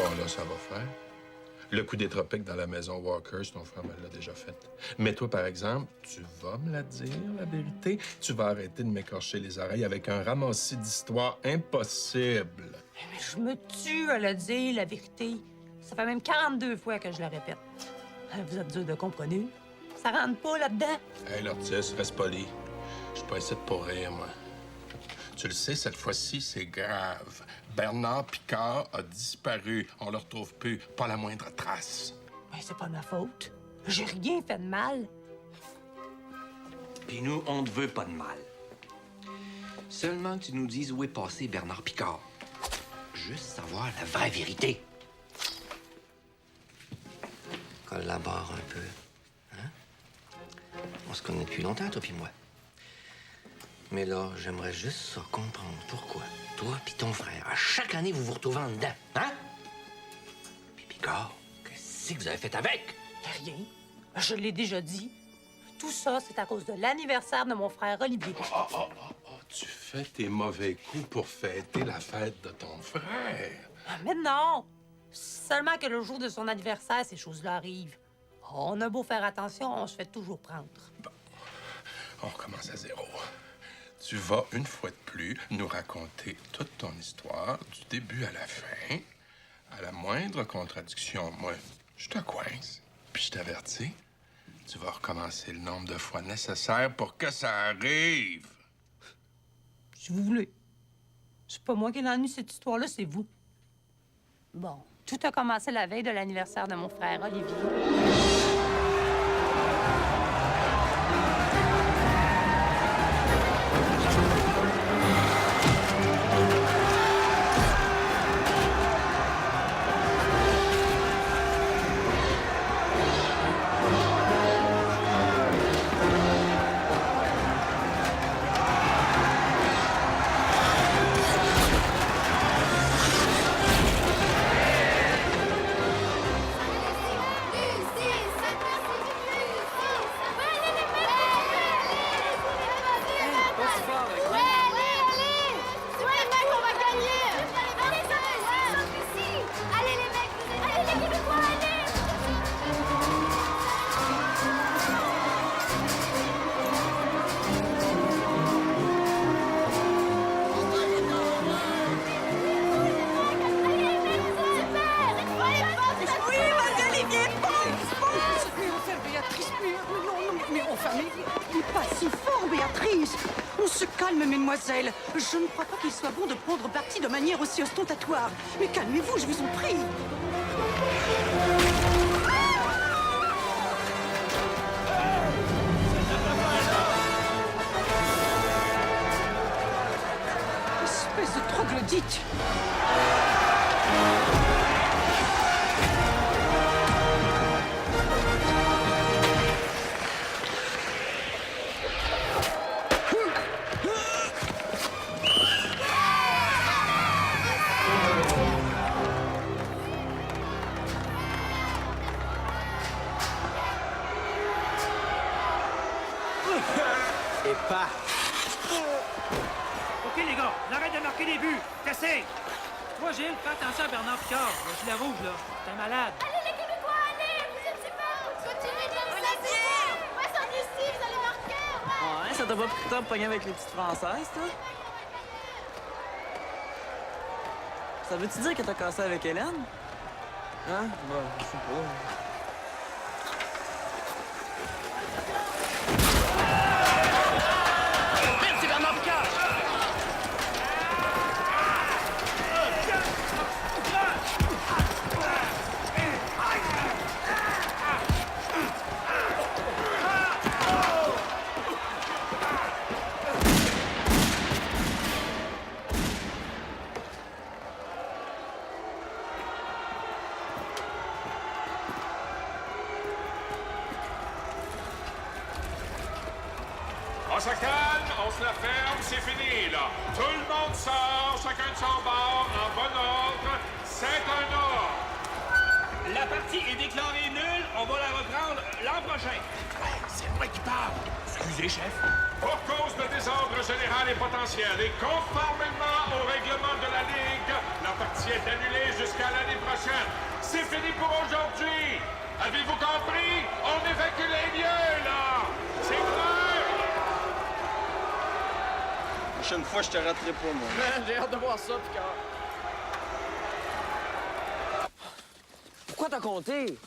Bon, là, ça va faire. Le coup des tropiques dans la maison Walkers, ton frère me l'a déjà fait. Mais toi, par exemple, tu vas me la dire, la vérité. Tu vas arrêter de m'écorcher les oreilles avec un ramassis d'histoires impossibles. Mais je me tue à le dire, la vérité. Ça fait même 42 fois que je le répète. Vous êtes dur de comprendre. Ça rentre pas là-dedans. Hey, l'artiste, reste poli. Je suis pas ici pour rire, moi. Tu le sais, cette fois-ci, c'est grave. Bernard Picard a disparu. On le retrouve plus. Pas la moindre trace. Mais c'est pas ma faute. J'ai rien fait de mal. Puis nous, on ne veut pas de mal. Seulement que tu nous dises où est passé Bernard Picard. Juste savoir la vraie vérité. Collabore un peu. Hein? On se connaît depuis longtemps, toi puis moi. Mais là, j'aimerais juste ça comprendre pourquoi toi puis ton frère, à chaque année, vous vous retrouvez en dedans. Hein? Puis Picard, qu'est-ce que vous avez fait avec? Rien. Je l'ai déjà dit. Tout ça, c'est à cause de l'anniversaire de mon frère Olivier. Tu fais tes mauvais coups pour fêter la fête de ton frère. Mais non! Seulement que le jour de son anniversaire, ces choses-là arrivent. On a beau faire attention, on se fait toujours prendre. Bon, on recommence à zéro. Tu vas, une fois de plus, nous raconter toute ton histoire, du début à la fin. À la moindre contradiction, moi, je te coince, puis je t'avertis. Tu vas recommencer le nombre de fois nécessaire pour que ça arrive. Si vous voulez. C'est pas moi qui ai ennuie cette histoire-là, c'est vous. Bon, tout a commencé la veille de l'anniversaire de mon frère Olivier. On se calme, mesdemoiselles. Je ne crois pas qu'il soit bon de prendre parti de manière aussi ostentatoire. Mais calmez-vous, je vous en prie. Espèce de troglodyte. Et pas. OK, les gars, on arrête de marquer des buts. T'essayes. Toi, Gilles, fais attention à Bernard Picard. Le gilet rouge, là. T'es un malade. Allez, les Québécois, allez! Vous êtes super! Continuez comme ça, c'est bon! Ouais, ça ici, vous allez marquer! Ouais! Ouais, ça t'a pas pris de temps de pogner avec les petites Françaises, toi? Ça veut-tu dire que t'as cassé avec Hélène? Hein? Bah, je sais pas. On se calme, on se la ferme, c'est fini, là. Tout le monde sort, chacun de son bord, en bon ordre. C'est un ordre. La partie est déclarée nulle. On va la reprendre l'an prochain. C'est moi qui parle. Excusez, chef. Pour cause de désordre général et potentiel et conformément au règlement de la Ligue, la partie est annulée jusqu'à l'année prochaine. C'est fini pour aujourd'hui. Avez-vous compris? On évacue les lieux, là! C'est clair? La prochaine fois, je te raterai pas, moi. J'ai hâte de voir ça, Picard. Pourquoi t'as compté?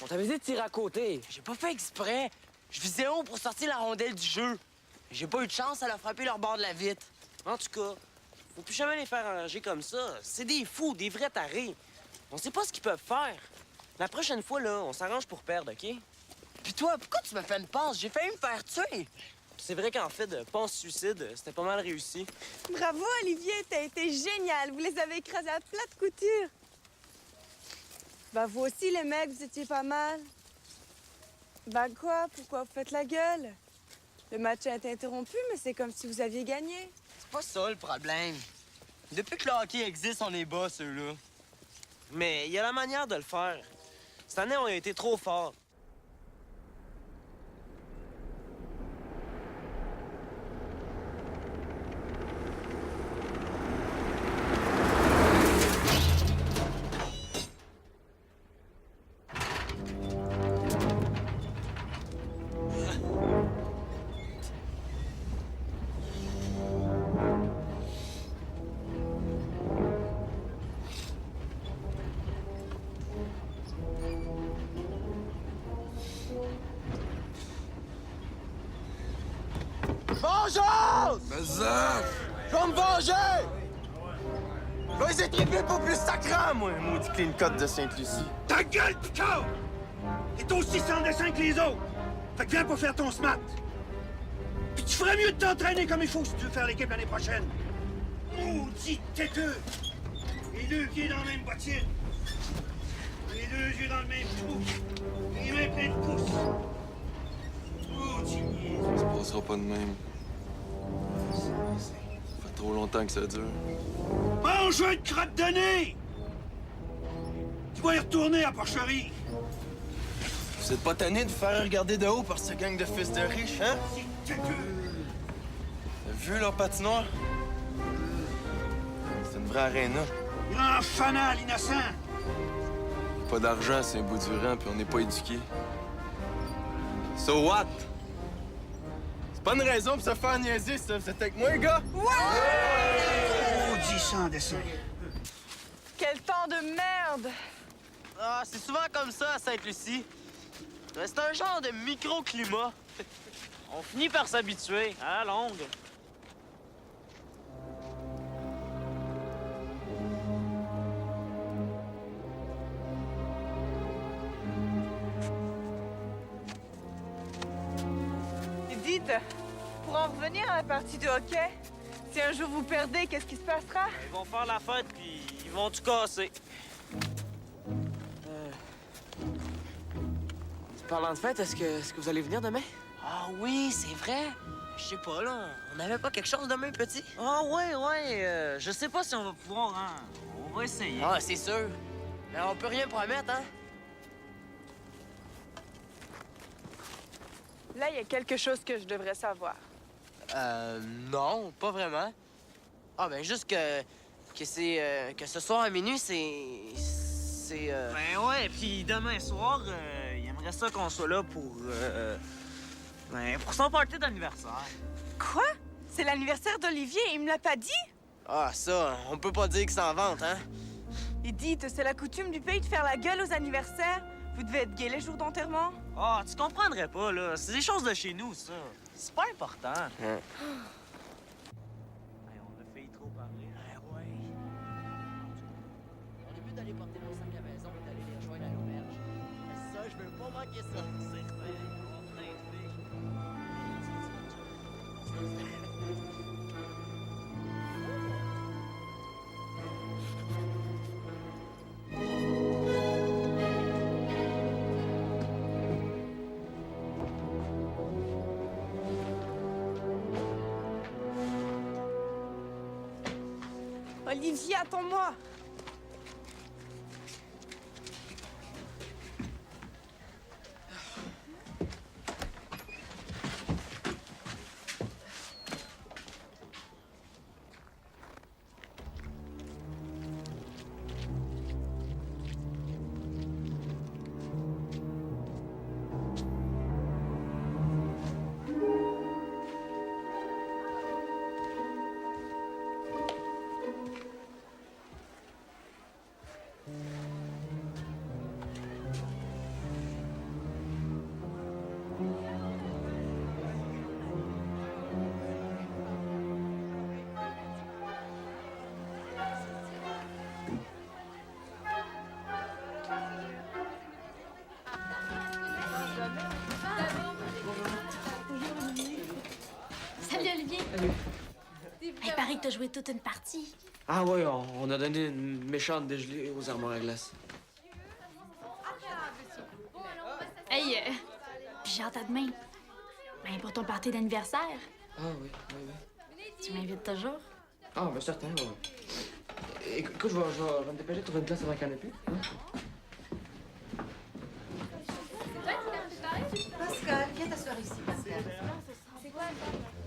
On t'avait dit de tirer à côté. J'ai pas fait exprès. Je visais haut pour sortir la rondelle du jeu. J'ai pas eu de chance à la frapper leur bord de la vitre. En tout cas, faut plus jamais les faire arranger comme ça. C'est des fous, des vrais tarés. On sait pas ce qu'ils peuvent faire. La prochaine fois, là, on s'arrange pour perdre, OK? Puis toi, pourquoi tu me fais une passe? J'ai failli me faire tuer. C'est vrai qu'en fait, de passe-suicide, c'était pas mal réussi. Bravo, Olivier, t'as été génial. Vous les avez écrasés à plate couture. Bah, vous aussi, les mecs, vous étiez pas mal. Bah quoi? Pourquoi vous faites la gueule? Le match a été interrompu, mais c'est comme si vous aviez gagné. C'est pas ça, le problème. Depuis que le hockey existe, on est bas, ceux-là. Mais il y a la manière de le faire. Cette année, on a été trop forts. Vengeance! Mais ça! Je vais me venger! Je vais les étriper pour plus sacrant, moi, maudit clean cut de Sainte-Lucie. Ta gueule, Picard! T'es aussi sans dessin que les autres. Fait que viens pas faire ton smart. Puis tu ferais mieux de t'entraîner comme il faut si tu veux faire l'équipe l'année prochaine. Maudit têteux! Les deux pieds dans la même bottine. Les deux yeux dans le même trou. Les mains pleines de pouces. Maudit niaise. Ça se passera pas de même. Ça fait trop longtemps que ça dure. Mange une crotte de nez! Tu vas y retourner à Porcherie. Vous êtes pas tanné de vous faire regarder de haut par ce gang de fils de riches, hein? C'est têteux. T'as vu leur patinoire? C'est une vraie aréna. Grand fanal innocent. Pas d'argent, c'est un bout du rang, puis on n'est pas éduqués. So what? C'est pas une raison pour se faire niaiser, ça. Vous êtes avec moi, gars? Maudit sans dessin. Quel temps de merde! Ah, c'est souvent comme ça à Sainte-Lucie. C'est un genre de microclimat. On finit par s'habituer, à la longue. Dites, pour en revenir à la partie de hockey, si un jour vous perdez, qu'est-ce qui se passera? Ils vont faire la fête, puis ils vont tout casser. Parlant de fête, est-ce que vous allez venir demain? Ah oui, c'est vrai. Je sais pas, là. On n'avait pas quelque chose demain, petit? Ah ouais. Je sais pas si on va pouvoir, hein. On va essayer. Ah, c'est sûr. Mais on peut rien promettre, hein? Là, il y a quelque chose que je devrais savoir. Non, pas vraiment. Ah, ben juste que c'est... que ce soir à minuit, c'est... Ben ouais, puis demain soir, il aimerait ça qu'on soit là pour son party d'anniversaire. Quoi? C'est l'anniversaire d'Olivier, il me l'a pas dit? Ah, ça, on peut pas dire qu'il s'en vante, hein? Et dites, c'est la coutume du pays de faire la gueule aux anniversaires. Vous devez être gay les jours d'enterrement. Ah, tu comprendrais pas, là. C'est des choses de chez nous, ça. C'est pas important. Hein. On a failli trop parler. Ouais. On a vu d'aller porter nos sacs à maison et d'aller les rejoindre à l'auberge. Ça, je veux pas manquer ça. Olivier, attends-moi. il t'a joué toute une partie. Ah oui, on a donné une méchante dégelée aux armoires à glace. Hey, puis j'ai hâte à demain. Ben, pour ton party d'anniversaire. Ah oui, oui, oui. Tu m'invites toujours? Ah, ben certain, oui. Écoute, je vais me dépêcher de trouver une place sur un canapé. Hein? Pascal, viens t'asseoir ici, Pascal. C'est quoi ça?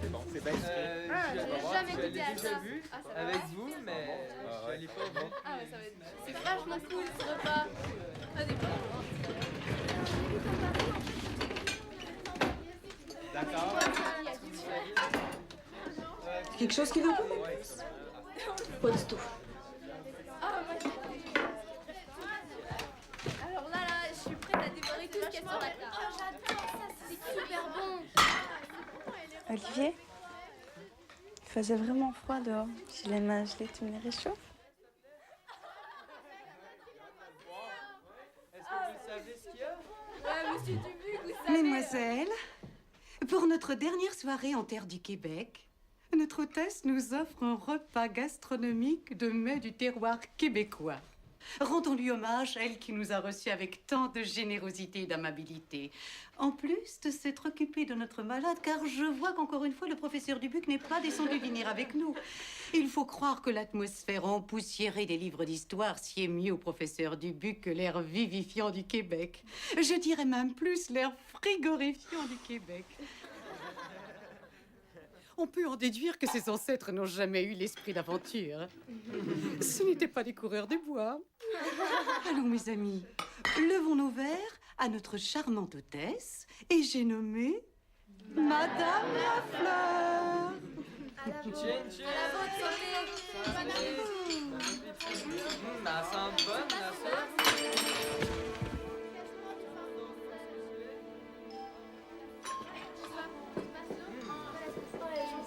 C'est bon, c'est bien sucré. J'ai jamais goûté à ça. Avec vous, mais je l'ai pas vu. Ah ouais, ça va être... C'est vachement cool ce repas. Ah, des D'accord. Quelque chose qui veut pas? Pas du tout. Alors là, je suis prête à dévorer tout ce qu'il y a sur la table. J'adore ça, c'est super bon. Olivier, il faisait vraiment froid dehors. J'ai les mains gelées, tu me les réchauffes? Est-ce que vous savez ce qu'il y a? Ouais, monsieur Dubuc, vous savez... Mesdemoiselles, pour notre dernière soirée en terre du Québec, notre hôtesse nous offre un repas gastronomique de mets du terroir québécois. Rendons-lui hommage, elle qui nous a reçus avec tant de générosité et d'amabilité. En plus de s'être occupée de notre malade, car je vois qu'encore une fois, le professeur Dubuc n'est pas descendu dîner avec nous. Il faut croire que l'atmosphère empoussiérée des livres d'histoire sied mieux au professeur Dubuc que l'air vivifiant du Québec. Je dirais même plus l'air frigorifiant du Québec. On peut en déduire que ses ancêtres n'ont jamais eu l'esprit d'aventure. Ce n'étaient pas des coureurs de bois. Allons, mes amis, levons nos verres à notre charmante hôtesse et j'ai nommé Madame Lafleur. À la vôtre, santé. Ça sent bonne, la sauce.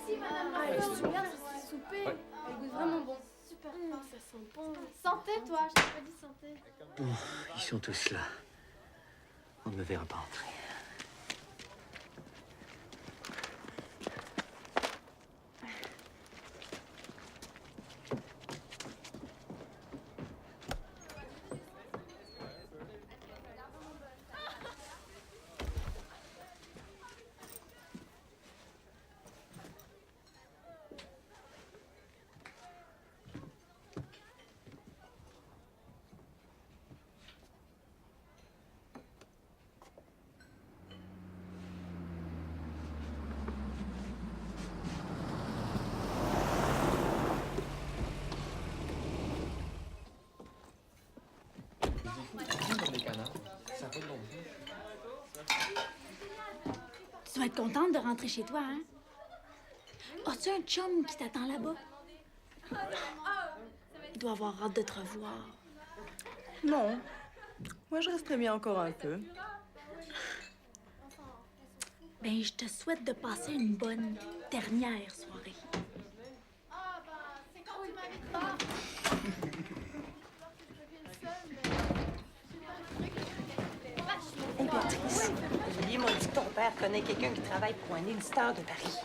Merci, madame. Ah, elle est super, ce souper. Elle goûte vraiment bon. Super fin. Ça sent bon. Santé, toi. Je t'ai pas dit santé. Ils sont tous là. On ne me verra pas entrer. Tu vas être contente de rentrer chez toi, hein? As-tu un chum qui t'attend là-bas? Il doit avoir hâte de te revoir. Non. Moi, je resterais bien encore un peu. Ben, je te souhaite de passer une bonne dernière soirée. Ah, bah, c'est quand tu m'invites pas. Hé, Béatrice, Julie m'a dit que ton père connaît quelqu'un qui travaille pour un éditeur de Paris.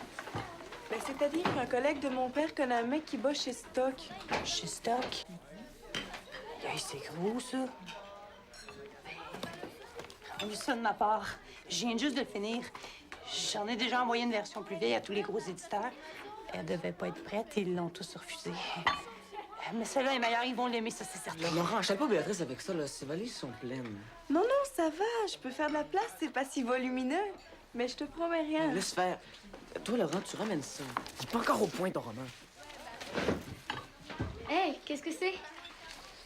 Ben, c'est-à-dire qu'un collègue de mon père connaît un mec qui bosse chez Stock. Chez Stock? Hey, c'est gros, ça. Prends ça de ma part. Je viens juste de le finir. J'en ai déjà envoyé une version plus vieille à tous les gros éditeurs. Elle devait pas être prête et ils l'ont tous refusée. Mais celle-là est meilleure, ils vont l'aimer, ça, c'est certain. Laurent, achète pas Béatrice avec ça, là. Ses valises sont pleines. Non, non, ça va. Je peux faire de la place. C'est pas si volumineux. Mais je te promets rien. Laisse faire. Toi, Laurent, tu ramènes ça. Dis pas encore au point ton roman. Hey, qu'est-ce que c'est?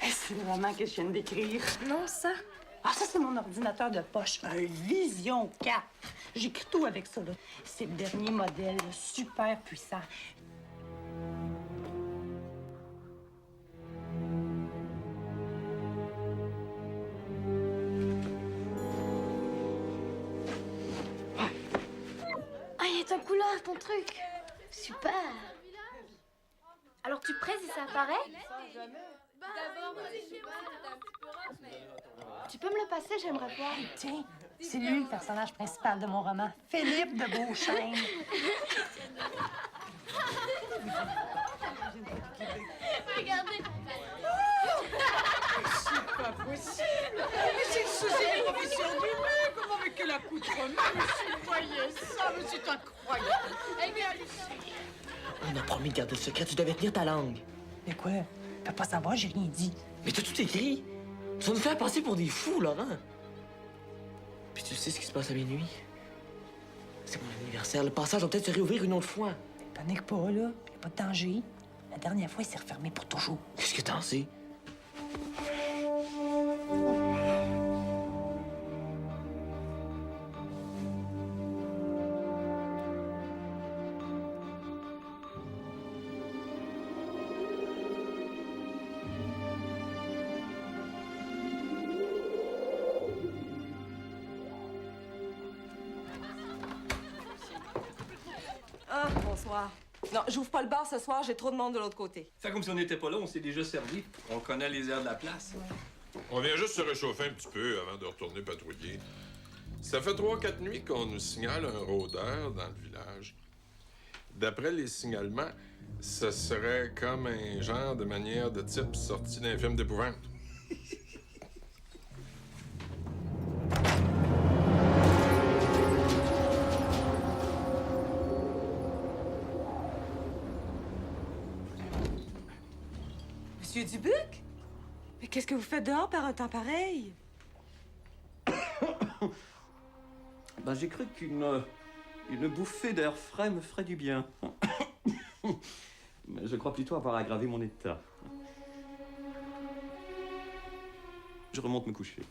C'est le roman que je viens d'écrire. Non, ça. Ah, ça, c'est mon ordinateur de poche. Un Vision 4. J'écris tout avec ça, là. C'est le dernier modèle, là, super puissant. Ah, il est en couleur, ton truc. Super. Alors, tu presses et ça apparaît? Tu peux me le passer, j'aimerais voir. Tiens, c'est lui le personnage principal de mon roman, Philippe de Beauchesne. accoutrement, monsieur, voyez ça, mais c'est incroyable. Eh bien, Lucie. On m'a promis de garder le secret, tu devais tenir ta langue. Mais quoi? Tu peux pas savoir, j'ai rien dit. Mais t'as tout écrit. Tu vas nous faire passer pour des fous, Laurent. Puis tu sais ce qui se passe à minuit? C'est mon anniversaire. Le passage va peut-être se réouvrir une autre fois. Panique pas, là. Y a pas de danger. La dernière fois, il s'est refermé pour toujours. Qu'est-ce que t'en sais? Ah, bonsoir. Non, j'ouvre pas le bar ce soir, j'ai trop de monde de l'autre côté. C'est comme si on n'était pas là, on s'est déjà servi. On connaît les airs de la place. On vient juste se réchauffer un petit peu avant de retourner patrouiller. Ça fait 3-4 nuits qu'on nous signale un rôdeur dans le village. D'après les signalements, ce serait comme un genre de manière de type sorti d'un film d'épouvante. Monsieur Dubuc? Mais qu'est-ce que vous faites dehors par un temps pareil? Ben, j'ai cru qu'une bouffée d'air frais me ferait du bien. Mais je crois plutôt avoir aggravé mon état. Je remonte me coucher.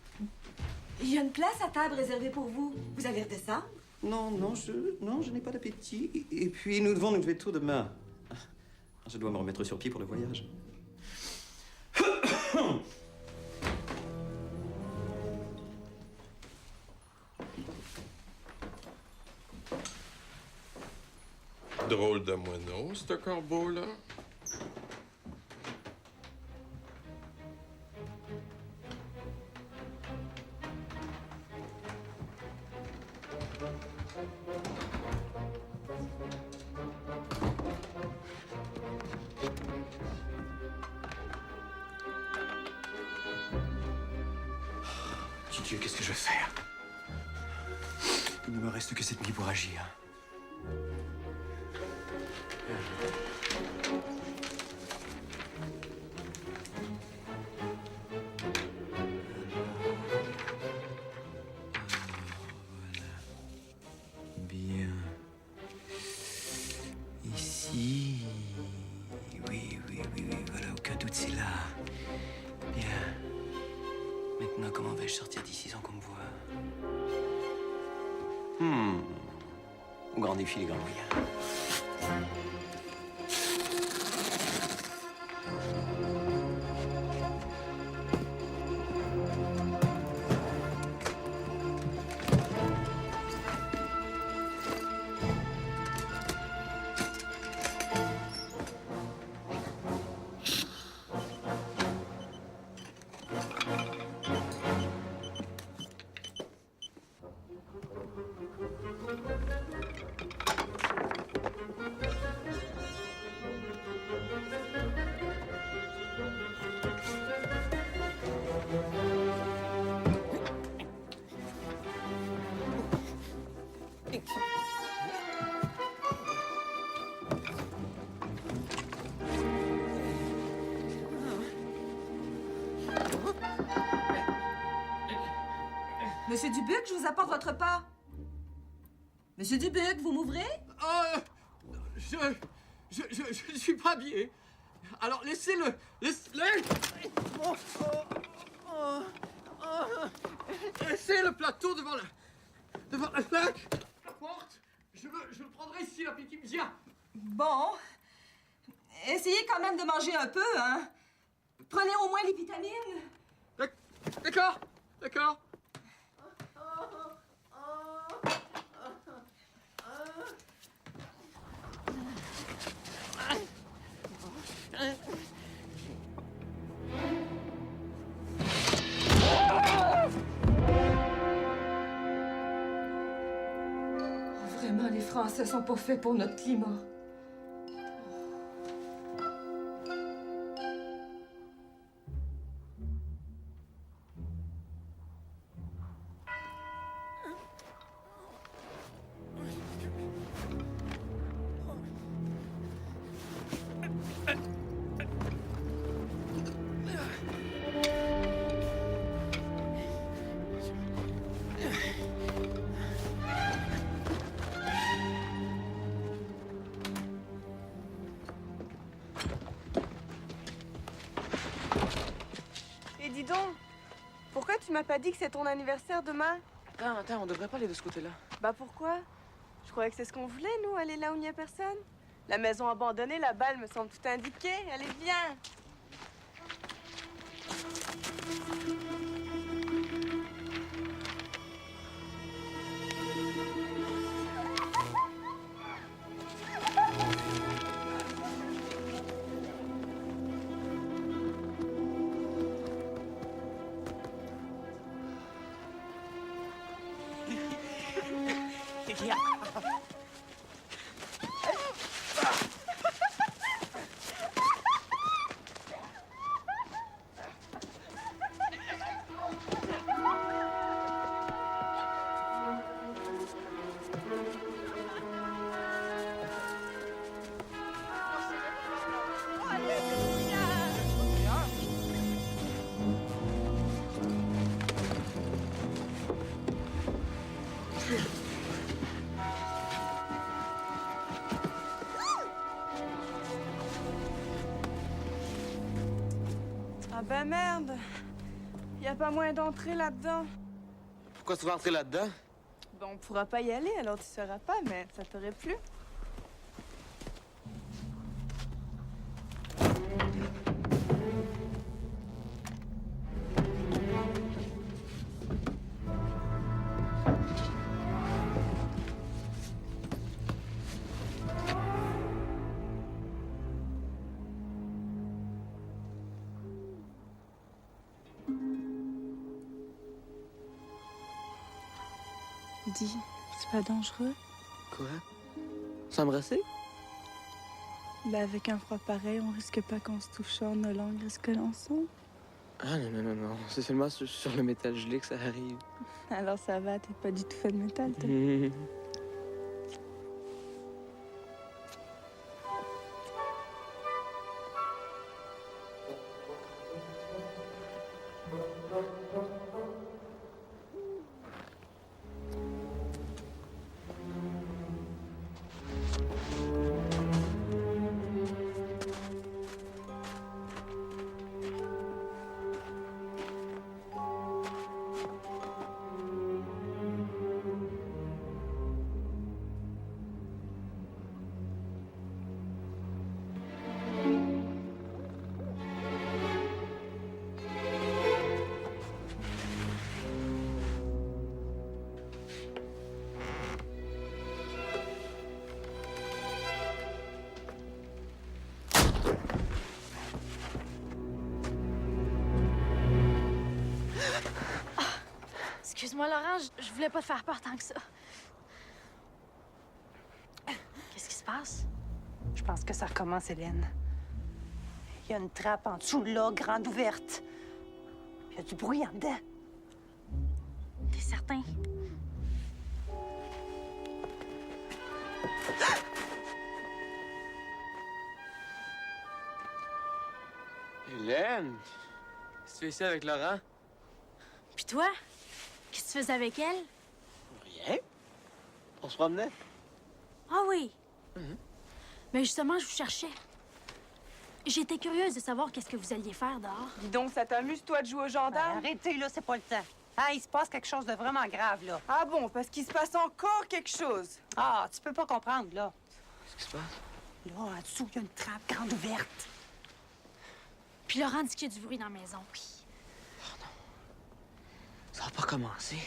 Il y a une place à table réservée pour vous. Vous allez redescendre? Non, je n'ai pas d'appétit. Et puis, nous devons nous lever tôt demain. Je dois me remettre sur pied pour le voyage. Drôle de moineau, ce corbeau-là. Dieu, qu'est-ce que je vais faire? Il ne me reste que cette nuit pour agir. Bien. Ici. Oui, voilà, aucun doute, c'est là. Bien. Maintenant, comment vais-je sortir d'ici sans qu'on me voie? Au grand défi, les grands moyens. Monsieur Dubuc, je vous apporte votre pas. Monsieur Dubuc, vous m'ouvrez? Je ne suis pas habillé. Alors laissez-le. Laissez le plateau devant la flaque. La porte. Je le prendrai si l'appétit me vient. Bon. Essayez quand même de manger un peu, hein. Prenez au moins les vitamines. D'accord. Vraiment, les Français sont pas faits pour notre climat. Dis donc, pourquoi tu m'as pas dit que c'est ton anniversaire demain? Attends, on devrait pas aller de ce côté-là. Bah pourquoi? Je croyais que c'est ce qu'on voulait, nous, aller là où il n'y a personne. La maison abandonnée, là-bas, elle me semble tout indiquée. Allez, viens! Ah ben merde! Y a pas moyen d'entrer là-dedans. Pourquoi tu veux entrer là-dedans? Bon, on pourra pas y aller, alors tu sauras pas, mais ça t'aurait plu. Dis, c'est pas dangereux? Quoi? S'embrasser? Ben avec un froid pareil, on risque pas qu'en se touchant, nos langues risquent l'ensemble. Ah non. C'est seulement sur le métal gelé que ça arrive. Alors ça va, t'es pas du tout fait de métal, toi. Excuse-moi, Laurent, je voulais pas te faire peur tant que ça. Qu'est-ce qui se passe? Je pense que ça recommence, Hélène. Il y a une trappe en dessous, là, grande ouverte. Il y a du bruit en dedans. T'es certain? Hélène! Qu'est-ce que tu fais ici avec Laurent? Puis toi? Qu'est-ce que tu faisais avec elle? Rien. On se promenait. Ah oui? Mais justement, je vous cherchais. J'étais curieuse de savoir qu'est-ce que vous alliez faire dehors. Dis donc, ça t'amuse, toi, de jouer aux gendarmes? Arrêtez, là, c'est pas le temps. Ah, il se passe quelque chose de vraiment grave, là. Ah bon, parce qu'il se passe encore quelque chose. Ah, tu peux pas comprendre, là. Qu'est-ce qui se passe? Là, en dessous, il y a une trappe grande ouverte. Puis Laurent dit qu'il y a du bruit dans la maison. Ça va pas commencer.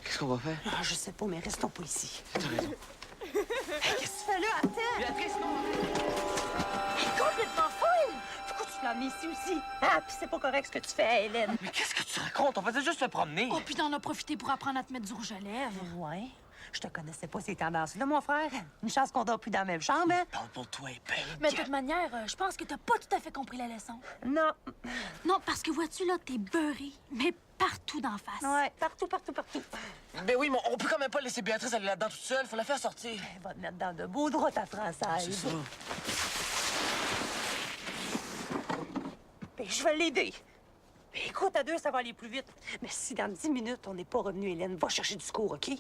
Qu'est-ce qu'on va faire? Ah, je sais pas, mais restons pas ici. T'as raison. Hey, qu'est-ce que tu fais là? Attends! Béatrice, non! Elle est complètement folle! Pourquoi tu l'as mis ici aussi? Ah, puis c'est pas correct ce que tu fais, Hélène. Mais qu'est-ce que tu racontes? On faisait juste se promener. Oh, puis t'en as profité pour apprendre à te mettre du rouge à lèvres. Ouais. Je te connaissais pas ces tendances-là, mon frère. Une chance qu'on dort plus dans la même chambre, hein? Parle pour toi, épée. Mais de toute manière, je pense que t'as pas tout à fait compris la leçon. Non. Non, parce que vois-tu, là, t'es beurré, mais partout d'en face. Ouais, partout. Ben oui, mais on peut quand même pas laisser Béatrice aller là-dedans toute seule. Faut la faire sortir. Elle va te mettre dans de beaux draps, ta française. C'est ça. Ben, je vais l'aider. Ben, écoute, à deux, ça va aller plus vite. Mais si dans 10 minutes, on n'est pas revenu, Hélène, va chercher du secours, OK?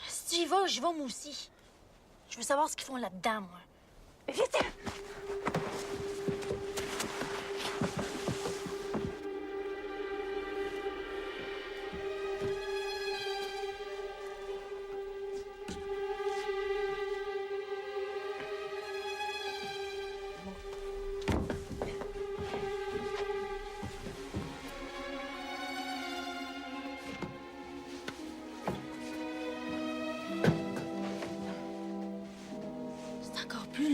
Si j'y vais moi aussi. Je veux savoir ce qu'ils font là-dedans, moi. Mais vite!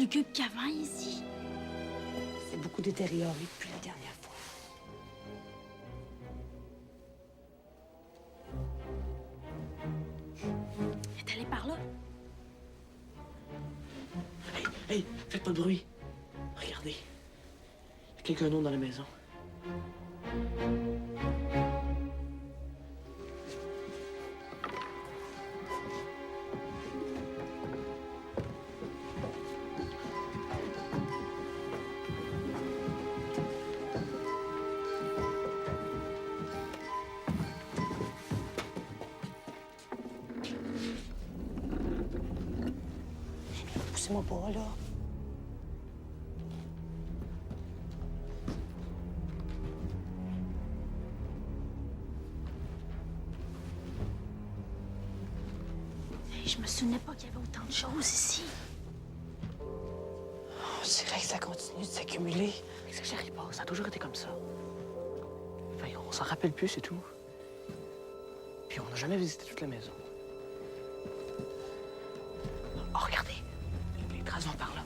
lugubre qu'avant ici. C'est beaucoup détérioré depuis la dernière fois. Elle est allée par là. Hey, faites pas de bruit. Regardez. Il y a quelqu'un d'autre dans la maison. Poussez-moi pas, là. Je me souvenais pas qu'il y avait autant de choses ici. On dirait que ça continue de s'accumuler. Exagérez pas, ça a toujours été comme ça. Enfin, on s'en rappelle plus, c'est tout. Puis on n'a jamais visité toute la maison. Oh, regardez! Les traces vont par là.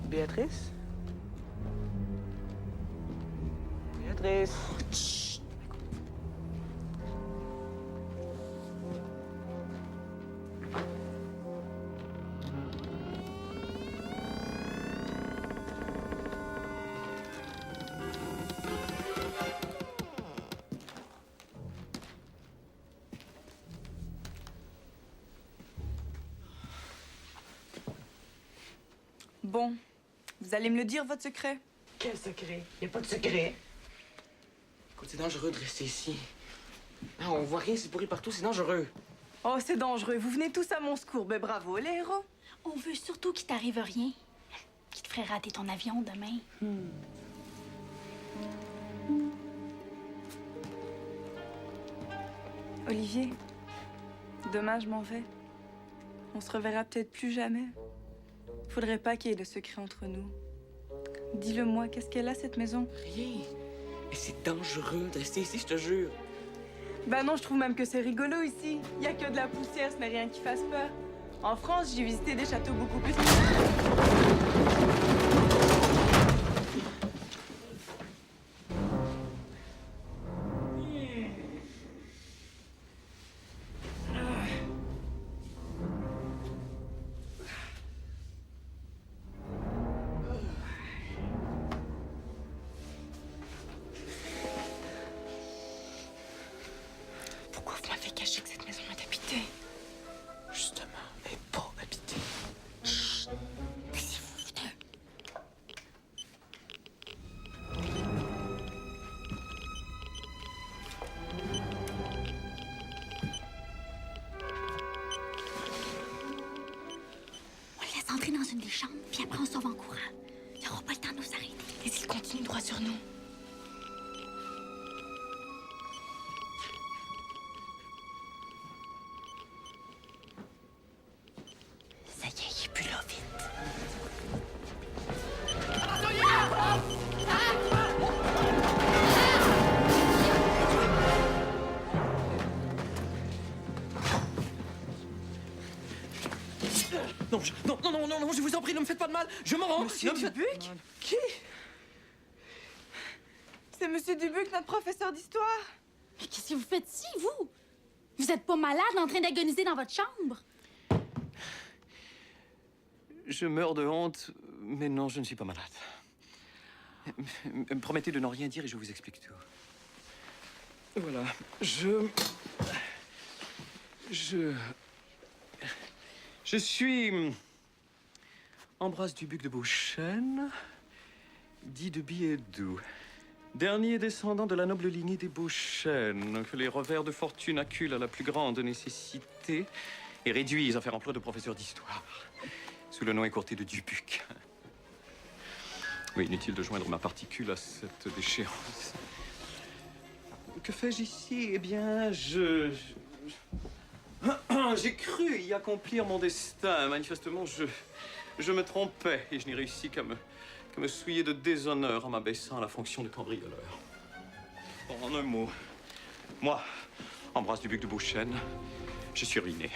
Béatrice? Béatrice? Chut! Bon, vous allez me le dire, votre secret? Quel secret? Y a pas de secret. Écoute, c'est dangereux de rester ici. Non, on voit rien, c'est pourri partout, c'est dangereux. Oh, c'est dangereux. Vous venez tous à mon secours. Ben bravo, les héros. On veut surtout qu'il t'arrive rien. Qui te ferait rater ton avion demain. Olivier, demain, je m'en vais. On se reverra peut-être plus jamais. Faudrait pas qu'il y ait de secret entre nous. Dis-le-moi, qu'est-ce qu'elle a, cette maison? Rien. Mais c'est dangereux de rester ici, je te jure. Ben non, je trouve même que c'est rigolo ici. Y a que de la poussière, ce n'est rien qui fasse peur. En France, j'ai visité des châteaux beaucoup plus... Pourquoi vous m'avez caché que cette maison est habitée? Justement, elle n'est pas habitée. Chut! Taisez-vous, putain! On le laisse entrer dans une des chambres, puis après on sauve en courant. Il n'aura pas le temps de nous arrêter. Et s'il continue droit sur nous? Ça y est, il est plus là, vite. Non, je vous en prie, ne me faites pas de mal. Je m'en rends. Monsieur Dubuc? Qui? C'est Monsieur Dubuc, notre professeur d'histoire. Mais qu'est-ce que vous faites ici, vous? Vous êtes pas malade en train d'agoniser dans votre chambre? Je meurs de honte, mais non, je ne suis pas malade. Me promettez de ne rien dire et je vous explique tout. Voilà, je suis Ambroise Dubuc de Beauchesne, dit de Biédou. Dernier descendant de la noble lignée des Beauchesne, que les revers de fortune acculent à la plus grande nécessité et réduisent à faire emploi de professeur d'histoire, sous le nom écourté de Dubuc. Oui, inutile de joindre ma particule à cette déchéance. Que fais-je ici? Eh bien, j'ai cru y accomplir mon destin. Manifestement, je me trompais et je n'ai réussi qu'à me souiller de déshonneur en m'abaissant à la fonction de cambrioleur. En un mot, Moi, Ambroise Dubuc de Beauchesne, je suis ruiné.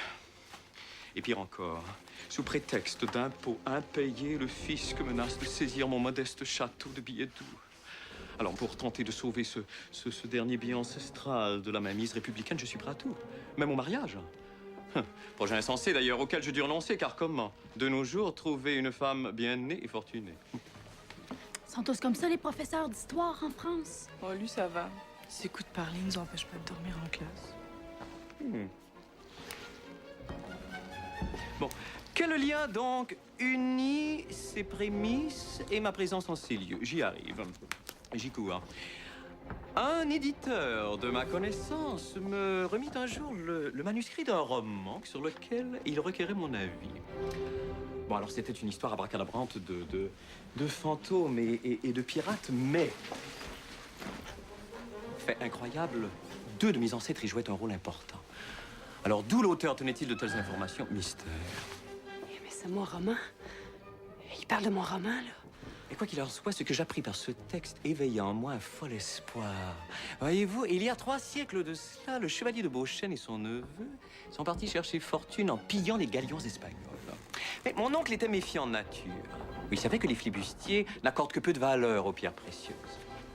Et pire encore, sous prétexte d'impôts impayés, le fisc menace de saisir mon modeste château de Billedoux. Alors, pour tenter de sauver ce dernier bien ancestral de la mainmise républicaine, je suis prêt à tout. Même au mariage. Projet insensé, d'ailleurs, auquel je dû renoncer, car comment, de nos jours, trouver une femme bien née et fortunée? Ils sont tous comme ça, les professeurs d'histoire en France. Oh, lui, ça va. Ses coups de parler ne nous empêchent pas de dormir en classe. Bon, quel lien donc unit ces prémices et ma présence en ces lieux? J'y arrive. J'y cours. Un éditeur de ma connaissance me remit un jour le manuscrit d'un roman sur lequel il requérait mon avis. Bon, alors c'était une histoire abracadabrante de fantômes et de pirates, mais... Fait incroyable, 2 de mes ancêtres y jouaient un rôle important. Alors, d'où l'auteur tenait-il de telles informations? Mystère. Mais c'est mon roman. Il parle de mon roman, là. Et quoi qu'il en soit, ce que j'appris par ce texte éveilla en moi un fol espoir. Voyez-vous, il y a 3 siècles de cela, le chevalier de Beauchesne et son neveu sont partis chercher fortune en pillant les galions espagnols. Mais mon oncle était méfiant de nature. Il savait que les flibustiers n'accordent que peu de valeur aux pierres précieuses.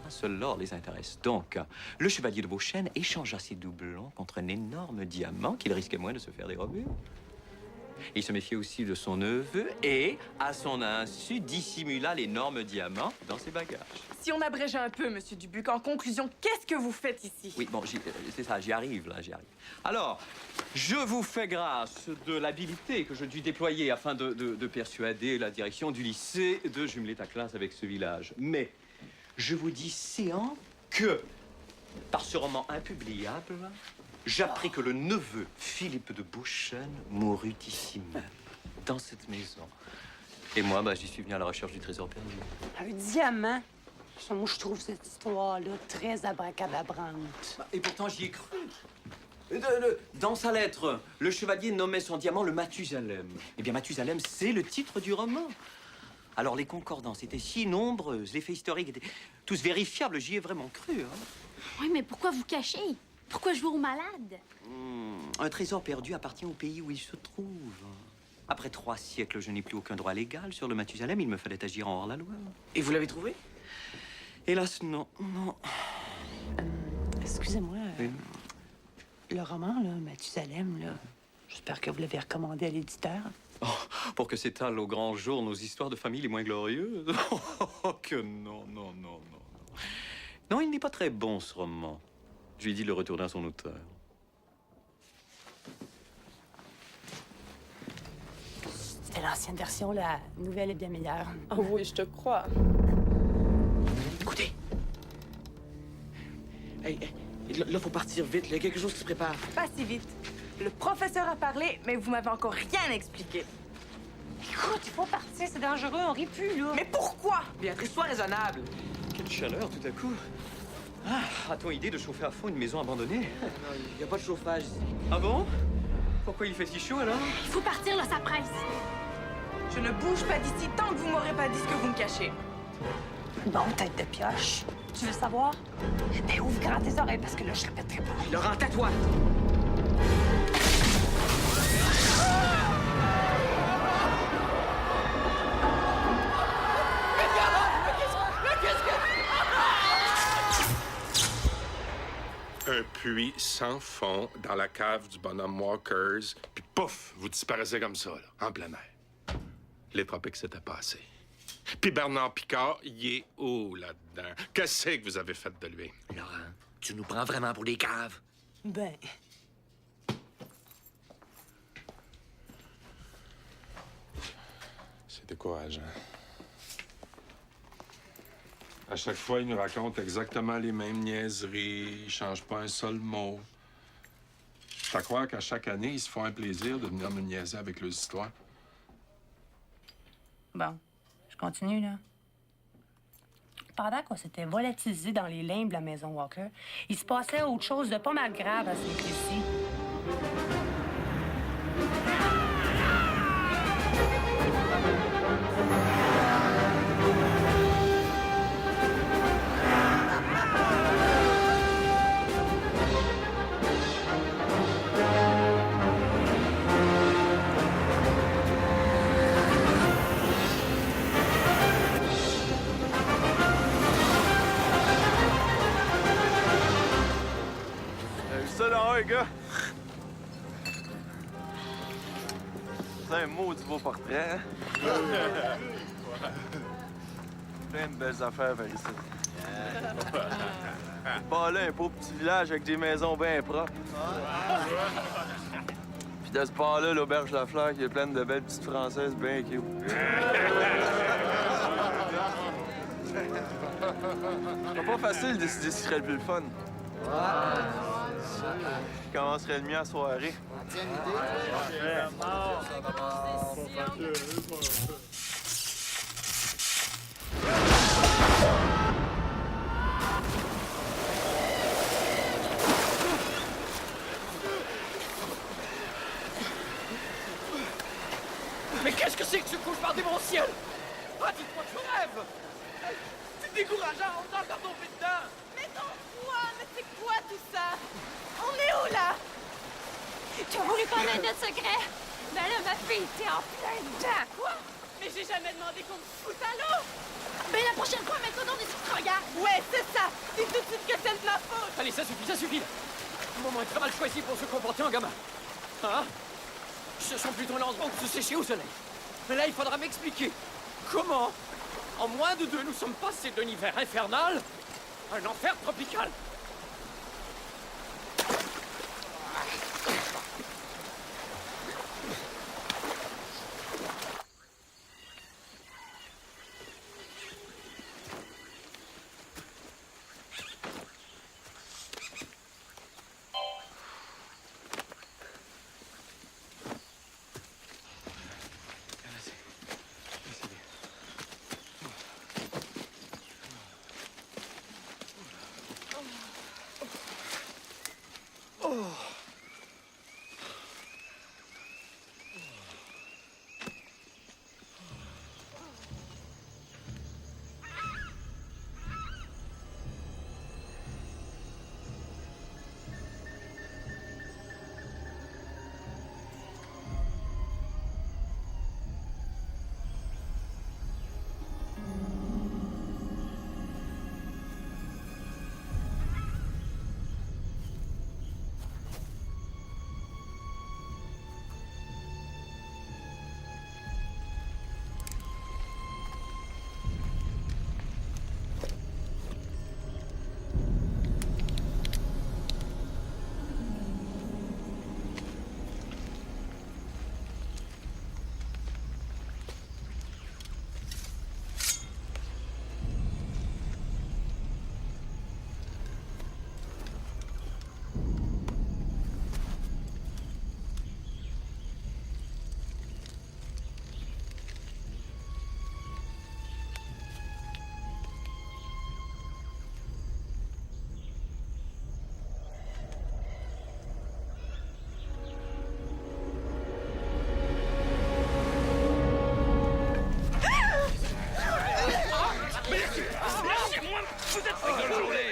Un seul l'or les intéresse. Donc, le chevalier de Beauchesne échangea ses doublons contre un énorme diamant qu'il risquait moins de se faire dérober. Il se méfiait aussi de son neveu et, à son insu, dissimula l'énorme diamant dans ses bagages. Si on abrégeait un peu, Monsieur Dubuc, en conclusion, qu'est-ce que vous faites ici? Oui, bon, c'est ça, j'y arrive, là, j'y arrive. Alors, je vous fais grâce de l'habileté que je dus déployer afin de persuader la direction du lycée de jumeler ta classe avec ce village. Mais je vous dis séant que, par ce roman impubliable, j'appris que le neveu Philippe de Beauchesne mourut ici même, dans cette maison. Et moi, j'y suis venu à la recherche du trésor perdu. Un diamant? Ça, moi, je trouve cette histoire-là très abracadabrante. Et pourtant, j'y ai cru. Dans sa lettre, le chevalier nommait son diamant le Mathusalem. Eh bien, Mathusalem, c'est le titre du roman. Alors, les concordances étaient si nombreuses, les faits historiques étaient tous vérifiables, j'y ai vraiment cru. Oui, mais pourquoi vous cachez? Pourquoi je vais aux malades? Un trésor perdu appartient au pays où il se trouve. Après 3 siècles, je n'ai plus aucun droit légal sur le Mathusalem. Il me fallait agir en hors-la-loi. Et vous l'avez trouvé? Hélas, non. Excusez-moi. Le roman, là, Mathusalem, là, j'espère que vous l'avez recommandé à l'éditeur. Oh, pour que s'étalent au grand jour nos histoires de famille les moins glorieuses? Oh, que non. Non, il n'est pas très bon, ce roman. Je lui ai dit de le retourner à son auteur. C'était l'ancienne version, la nouvelle est bien meilleure. Oh oui, je te crois. Écoutez. Hey, là, faut partir vite. Il y a quelque chose qui se prépare. Pas si vite. Le professeur a parlé, mais vous m'avez encore rien expliqué. Écoute, il faut partir, c'est dangereux, on rit plus, là. Mais pourquoi? Béatrice, sois raisonnable. Quelle chaleur, tout à coup. A-t-on idée de chauffer à fond une maison abandonnée? Non, il n'y a pas de chauffage ici. Ah bon? Pourquoi il fait si chaud, alors? Il faut partir, là, ça presse. Je ne bouge pas d'ici tant que vous m'aurez pas dit ce que vous me cachez. Bon, tête de pioche. Tu veux savoir? Ben, ouvre grand tes oreilles, parce que là, je répéterai pas. Laurent, tais-toi! Un puits sans fond dans la cave du bonhomme Walkers, puis pouf, vous disparaissez comme ça, là, en plein air. Les tropiques s'étaient passés. Puis Bernard Picard, il est où là-dedans? Qu'est-ce que vous avez fait de lui? Laurent, tu nous prends vraiment pour des caves? Ben... C'est décourageant. À chaque fois, il nous raconte exactement les mêmes niaiseries. Il change pas un seul mot. C'est à croire qu'à chaque année, ils se font un plaisir de venir nous niaiser avec leurs histoires. Bon, je continue, là. Pendant qu'on s'était volatilisé dans les limbes de la maison Walker, il se passait autre chose de pas mal grave à Saint-Christy. gars. C'est un maudit beau portrait, hein? Plein de belles affaires vers ici. Bah là, un beau petit village avec des maisons bien propres. Puis de ce part-là, l'auberge La Fleur qui est pleine de belles petites françaises bien cute. C'est pas facile de décider ce qui serait le plus fun. Comment serait le mieux à soirée? Mais qu'est-ce que c'est que ce cauchemar démentiel? Ah, dites-moi que je rêve! C'est décourageant, on a encore tombé dedans! Mais non, quoi? Mais c'est quoi tout ça? On est où, là? Tu as voulu connaître notre secret? Ben là, ma fille, t'es en plein dedans, quoi? Mais j'ai jamais demandé qu'on me foute à l'eau! Ben la prochaine fois, maintenant, on est sur le regard! Ouais, c'est ça! Dis tout de suite que c'est de ma faute! Allez, ça suffit, ça suffit! Le moment est très mal choisi pour se comporter en gamin. Hein? Ce sont plutôt l'endroit où se sécher au soleil. Mais là, il faudra m'expliquer comment, en moins de 2, nous sommes passés d'un hiver infernal à un enfer tropical.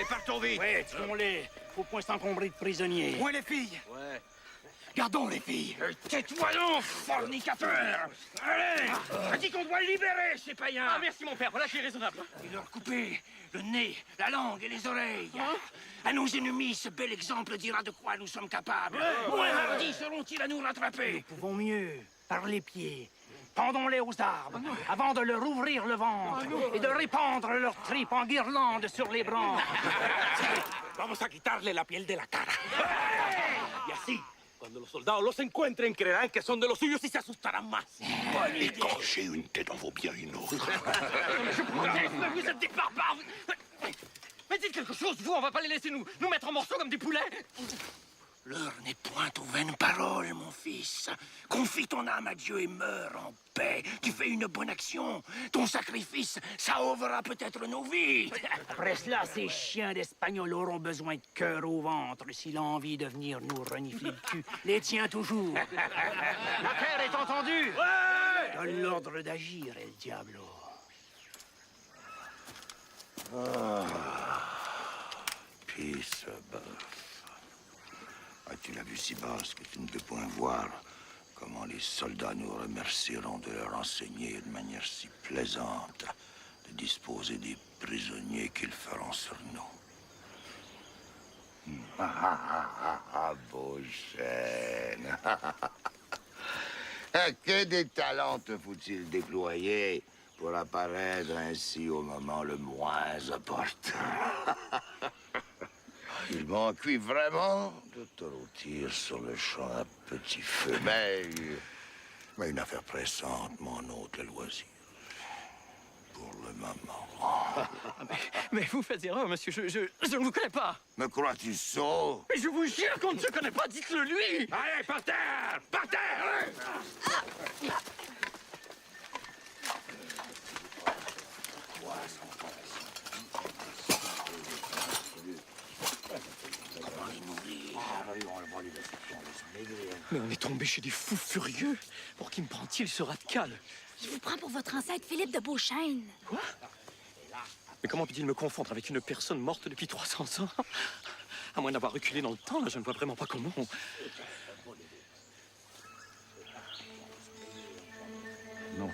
Partons vite! Ouais, tirons-les. Faut point s'encombrer de prisonniers. Point les filles! Ouais. Gardons les filles! Tais-toi donc, fornicateur! Allez! A dit qu'on doit libérer ces païens! Ah, merci mon père, voilà qui est raisonnable. Et leur couper le nez, la langue et les oreilles. À nos ennemis, ce bel exemple dira de quoi nous sommes capables. Moins hardis seront-ils à nous rattraper. Nous pouvons mieux, par les pieds. Pendons-les aux arbres, avant de leur ouvrir le ventre et de répandre leurs tripes en guirlandes sur les branches. Vamos a quitarle la piel de la cara. Y así, cuando los soldados los encuentren, creerán que son de los suyos y se asustarán más. Écorchez une tête en vaut bien une autre. Je proteste, mais vous êtes des barbares! Mais dites quelque chose, vous, on va pas les laisser nous mettre en morceaux comme des poulets! L'heure n'est point aux vaines paroles, mon fils. Confie ton âme à Dieu et meurs en paix. Tu fais une bonne action. Ton sacrifice sauvera peut-être nos vies. Après cela, ces chiens d'Espagnols auront besoin de cœur au ventre s'il a envie de venir nous renifler le cul. Les tiens toujours. La terre est entendue. Ouais! Donne l'ordre d'agir, El Diablo. Peace, bœuf. As-tu la vue si basse que tu ne peux point voir comment les soldats nous remercieront de leur enseigner de manière si plaisante de disposer des prisonniers qu'ils feront sur nous? Beauchesne. Que des talents te faut-il déployer pour apparaître ainsi au moment le moins opportun? Il m'encuit vraiment de te rôtir sur le champ à petit feu. Mais une affaire pressante m'en ôte le loisir. Pour le moment. Mais vous faites erreur, monsieur. Je ne vous connais pas. Me crois-tu sot? Mais je vous jure qu'on ne se connaît pas. Dites-le lui. Allez, par terre! Par terre! Allez! Mais on est tombé chez des fous furieux. Pour qui me prend-il ce rat de cale? Il vous prend pour votre ancêtre Philippe de Beauchesne. Quoi? Mais comment peut-il me confondre avec une personne morte depuis 300 ans? À moins d'avoir reculé dans le temps, là, je ne vois vraiment pas comment. Non.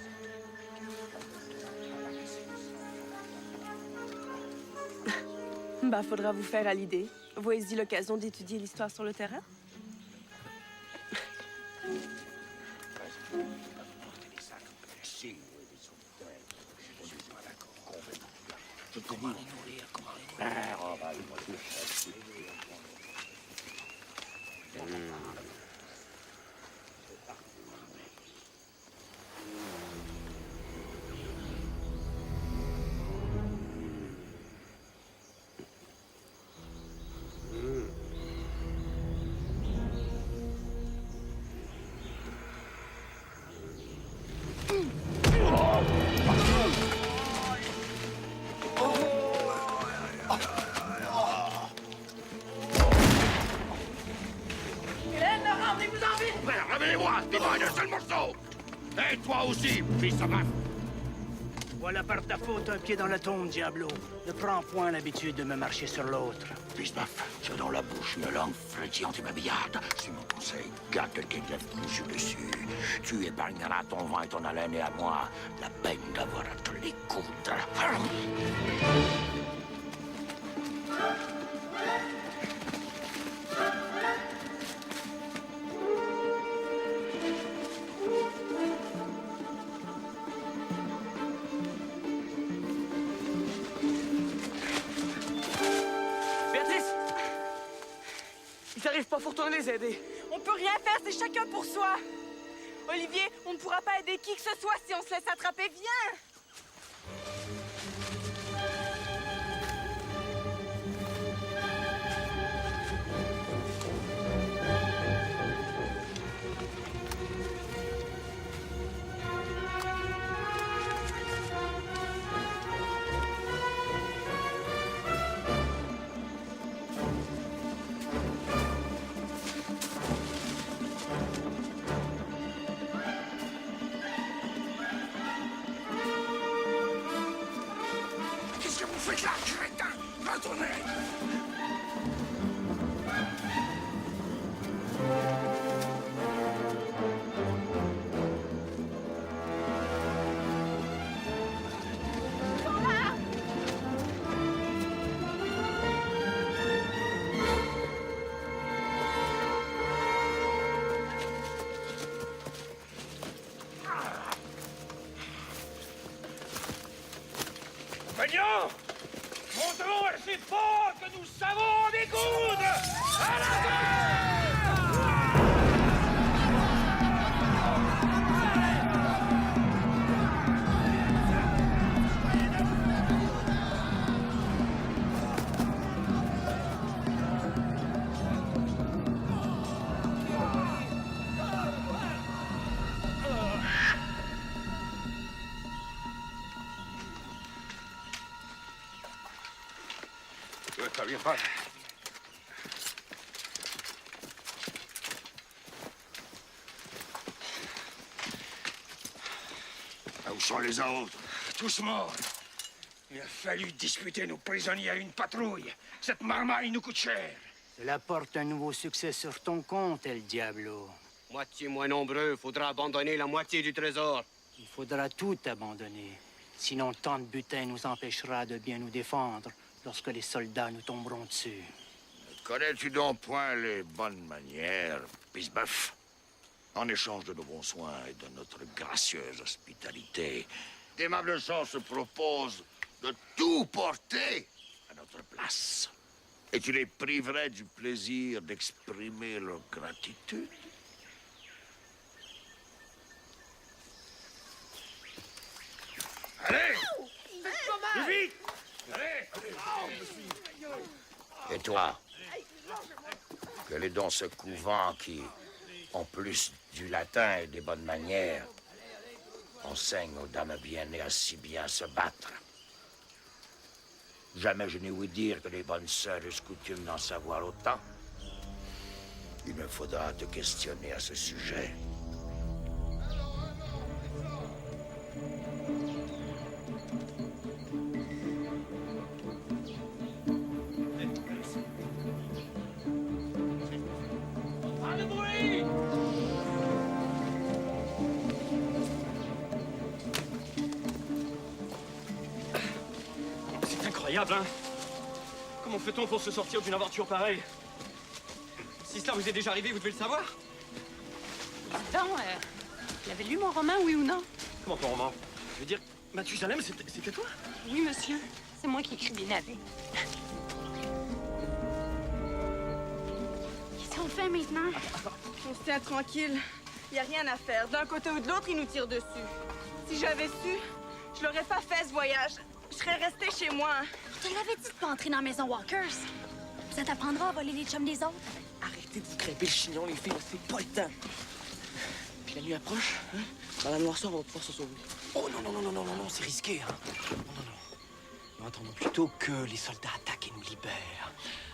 Bah, faudra vous faire à l'idée. Voyez-y l'occasion d'étudier l'histoire sur le terrain. Comment les nourrir, Ramenez-moi! Dis-moi un seul morceau! Et toi aussi, fils de meuf! Voilà par ta faute un pied dans la tombe, Diablo. Ne prends point l'habitude de me marcher sur l'autre. Bismuth, tu as dans la bouche une langue frétillante et babillarde. C'est mon conseil. Garde tes lèvres cousues dessus. Tu épargneras ton vent et ton haleine et à moi la peine d'avoir à te les coudre. J'arrive pas, faut retourner les aider. On peut rien faire, c'est chacun pour soi. Olivier, on ne pourra pas aider qui que ce soit si on se laisse attraper. Viens! Qu'est-ce que vous faites là, crétin? Retournez! Compagnons, montrons assez fort que nous savons découdre! À la T'as bien fait. Où sont les autres? Tous morts. Il a fallu disputer nos prisonniers à une patrouille. Cette marmaille nous coûte cher. Cela porte un nouveau succès sur ton compte, El Diablo. Moitié moins nombreux, faudra abandonner la moitié du trésor. Il faudra tout abandonner. Sinon, tant de butin nous empêchera de bien nous défendre lorsque les soldats nous tomberont dessus. Connais-tu donc point les bonnes manières, Pisse-Bœuf? En échange de nos bons soins et de notre gracieuse hospitalité, d'aimables gens se proposent de tout porter à notre place. Et tu les priverais du plaisir d'exprimer leur gratitude? Allez! Plus vite! Allez! Et toi? Quel est donc ce couvent qui, en plus du latin et des bonnes manières, enseigne aux dames bien nées à si bien se battre? Jamais je n'ai ouï dire que les bonnes sœurs eussent coutume d'en savoir autant. Il me faudra te questionner à ce sujet. C'est incroyable, hein? Comment fait-on pour se sortir d'une aventure pareille? Si cela vous est déjà arrivé, vous devez le savoir. Dis donc, vous avez lu mon roman, oui ou non? Comment ton roman? Je veux dire, Mathusalem, c'était toi? Oui, monsieur. C'est moi qui écris des navets. Qu'est-ce qu'on fait maintenant? On se tient tranquille. Y a rien à faire. D'un côté ou de l'autre, ils nous tirent dessus. Si j'avais su, je l'aurais pas fait, ce voyage. Je serais restée chez moi. Je te l'avais dit de pas entrer dans la maison Walkers. Ça t'apprendra à voler les chums des autres. Arrêtez de vous grimper le chignon, les filles, c'est pas le temps. Puis la nuit approche, hein? Dans la noirceur, on va pouvoir se sauver. Oh non, non, non, non, non, non, non, c'est risqué, hein? Non, non, non. Nous attendons plutôt que les soldats attaquent et nous libèrent.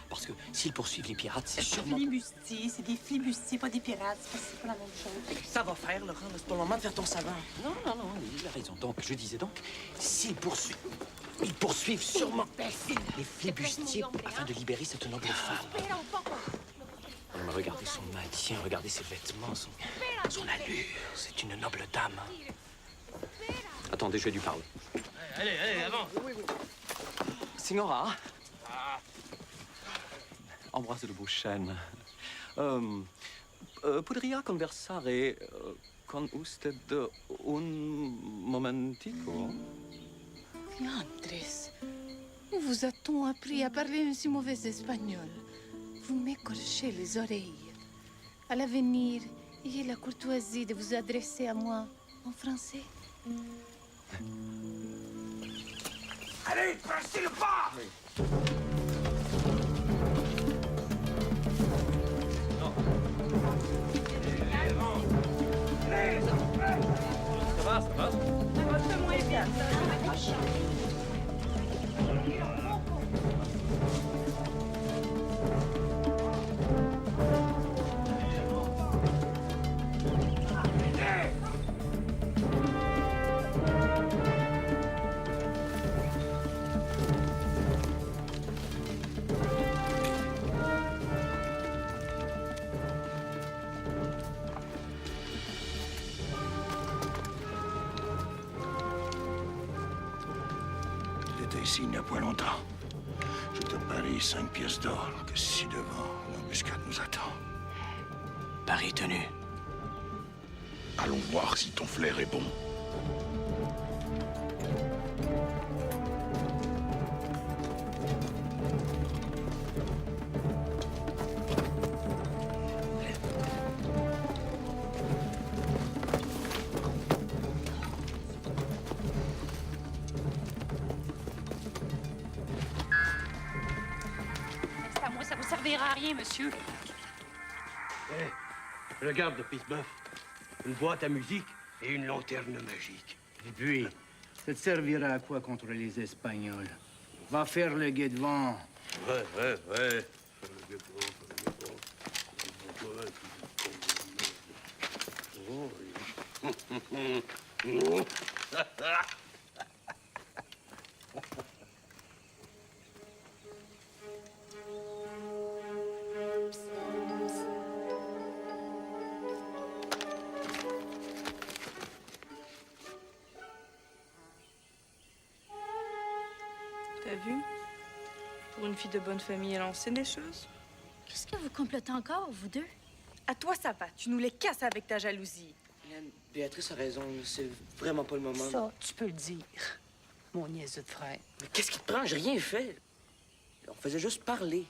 Parce que s'ils poursuivent les pirates, c'est sûrement... Flibustiers, c'est des flibustiers, pas des pirates. C'est pas la même chose. Ça va faire, Laurent, c'est pas le moment de faire ton savant. Non, non, non, oui, il a raison. Donc, je disais donc, s'ils poursuivent... Ils poursuivent sûrement les flibustiers afin de libérer cette noble femme. Mais regardez son maintien, regardez ses vêtements, son allure. C'est une noble dame. Attendez, je vais lui parler. Allez, allez, avance. Signora. Ambroise de Beauchesne. Podria conversare con usted un momentico? Andrés, où vous a-t-on appris à parler un si mauvais espagnol? Vous m'écorchez les oreilles. À l'avenir, ayez la courtoisie de vous adresser à moi en français. Allez, passez le pas! Ça va, ça va? Un peu moins bien, ça. J'étais ici il n'y a pas longtemps. Je te parie 5 pièces d'or que ci-devant, l'embuscade nous attend. Pari tenu. Allons voir si ton flair est bon. C'est à moi, ça vous servira à rien, monsieur. Hé, regarde, Pisse-Bœuf. Une boîte à musique et une lanterne magique. Et puis, ça te servira à quoi contre les Espagnols? Va faire le guet de vent. Ouais. T'as vu? Pour une fille de bonne famille, elle en sait des choses. Qu'est-ce que vous complotez encore, vous deux? À toi, ça va. Tu nous les casses avec ta jalousie. Hélène, Béatrice a raison. C'est vraiment pas le moment. Ça, tu peux le dire, mon niaiseux de frère. Mais qu'est-ce qui te prend? J'ai rien fait. On faisait juste parler.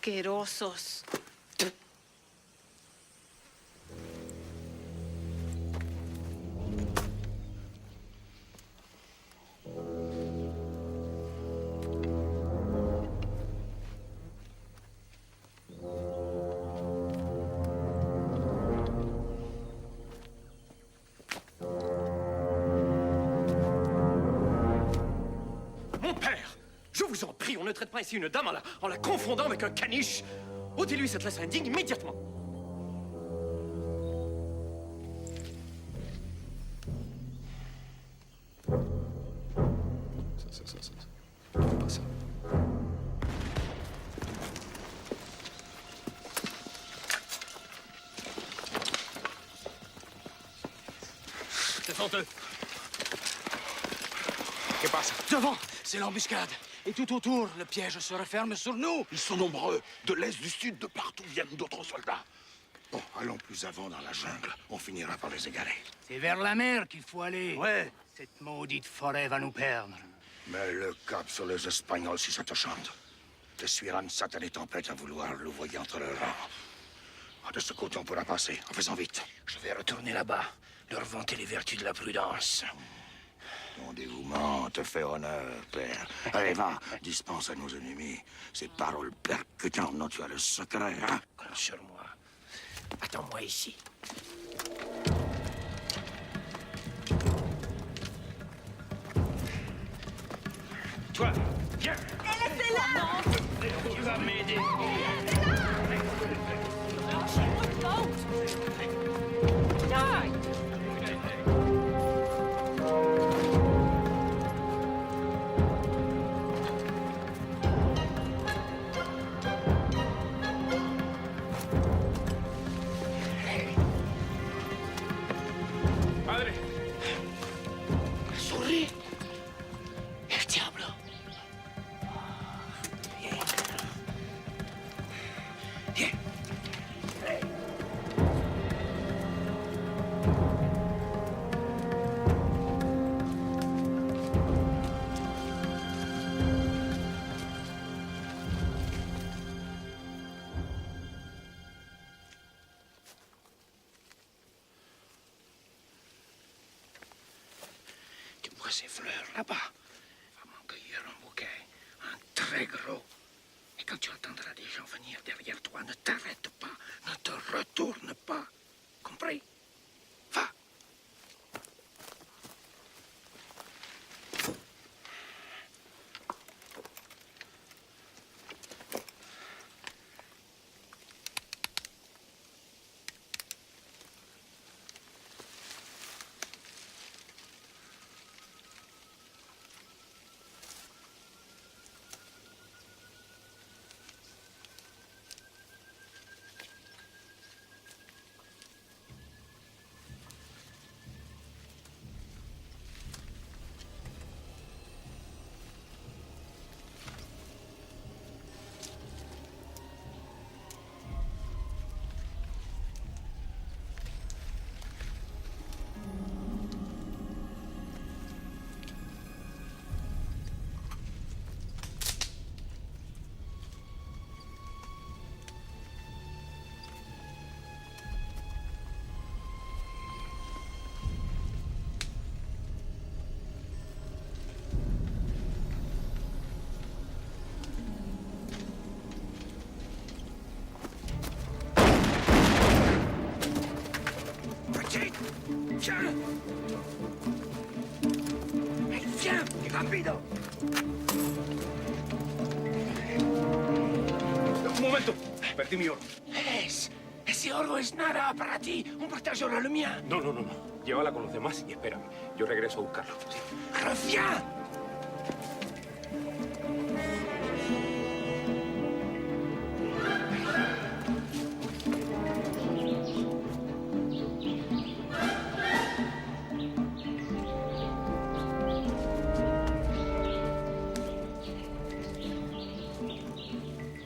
Asquerosos. Mon père, je vous en prie, on ne traite pas ici une dame en la confondant avec un caniche. Ôtez-lui cette laisse indigne immédiatement. Ça. Pas ça. C'est honteux. Que passe? Devant, c'est l'embuscade. Et tout autour, le piège se referme sur nous. Ils sont nombreux. De l'est, du sud, de partout viennent d'autres soldats. Bon, allons plus avant dans la jungle. On finira par les égarer. C'est vers la mer qu'il faut aller. Ouais. Cette maudite forêt va nous perdre. Mets le cap sur les Espagnols si ça te chante. Te suivra une satanée tempête à vouloir louvoyer entre leurs rangs. De ce côté, on pourra passer, en faisant vite. Je vais retourner là-bas, leur vanter les vertus de la prudence. Ton dévouement te fait honneur, père. Allez, va, dispense à nos ennemis ces paroles percutantes dont tu as le secret, hein? Compte sur moi. Attends-moi ici. Toi, viens. Laissez-la! Tu vas m'aider. Padre. Souris. El diablo. Bien. Bien. Tu vois ces fleurs là-bas? Va m'en cueillir un bouquet, un très gros. Et quand tu entendras des gens venir derrière toi, ne t'arrête pas, ne te retourne pas. Compris? Va. Viens! Viens! Rapido! Perdí mi oro. Ese oro es nada para ti. Un partagerò lo mía. No. Llévala con los demás y espérame. Yo regreso a buscarlo. ¿Sí? ¡Reviens!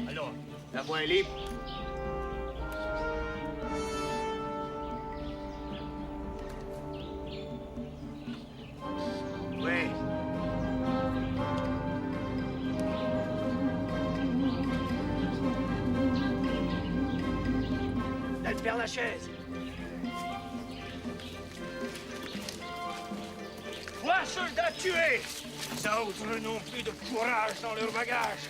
Alors, la voie est libre. Oui. Laisse faire la chaise. 3 soldats tués. Ça autres n'ont plus de courage dans leur bagage.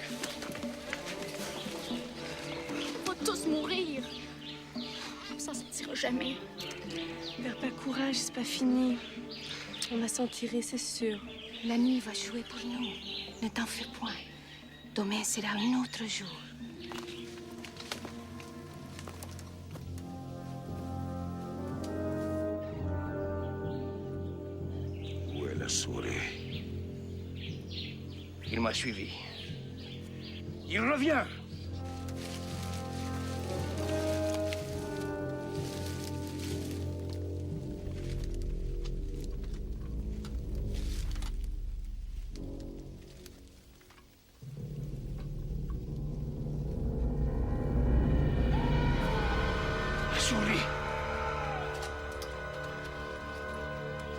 On va tous mourir. On s'en sortira jamais. Perds pas courage, c'est pas fini. On va s'en tirer, c'est sûr. La nuit va jouer pour nous. Ne t'en fais point. Demain sera un autre jour. Où est la souris? Il m'a suivi. Il revient. La souris.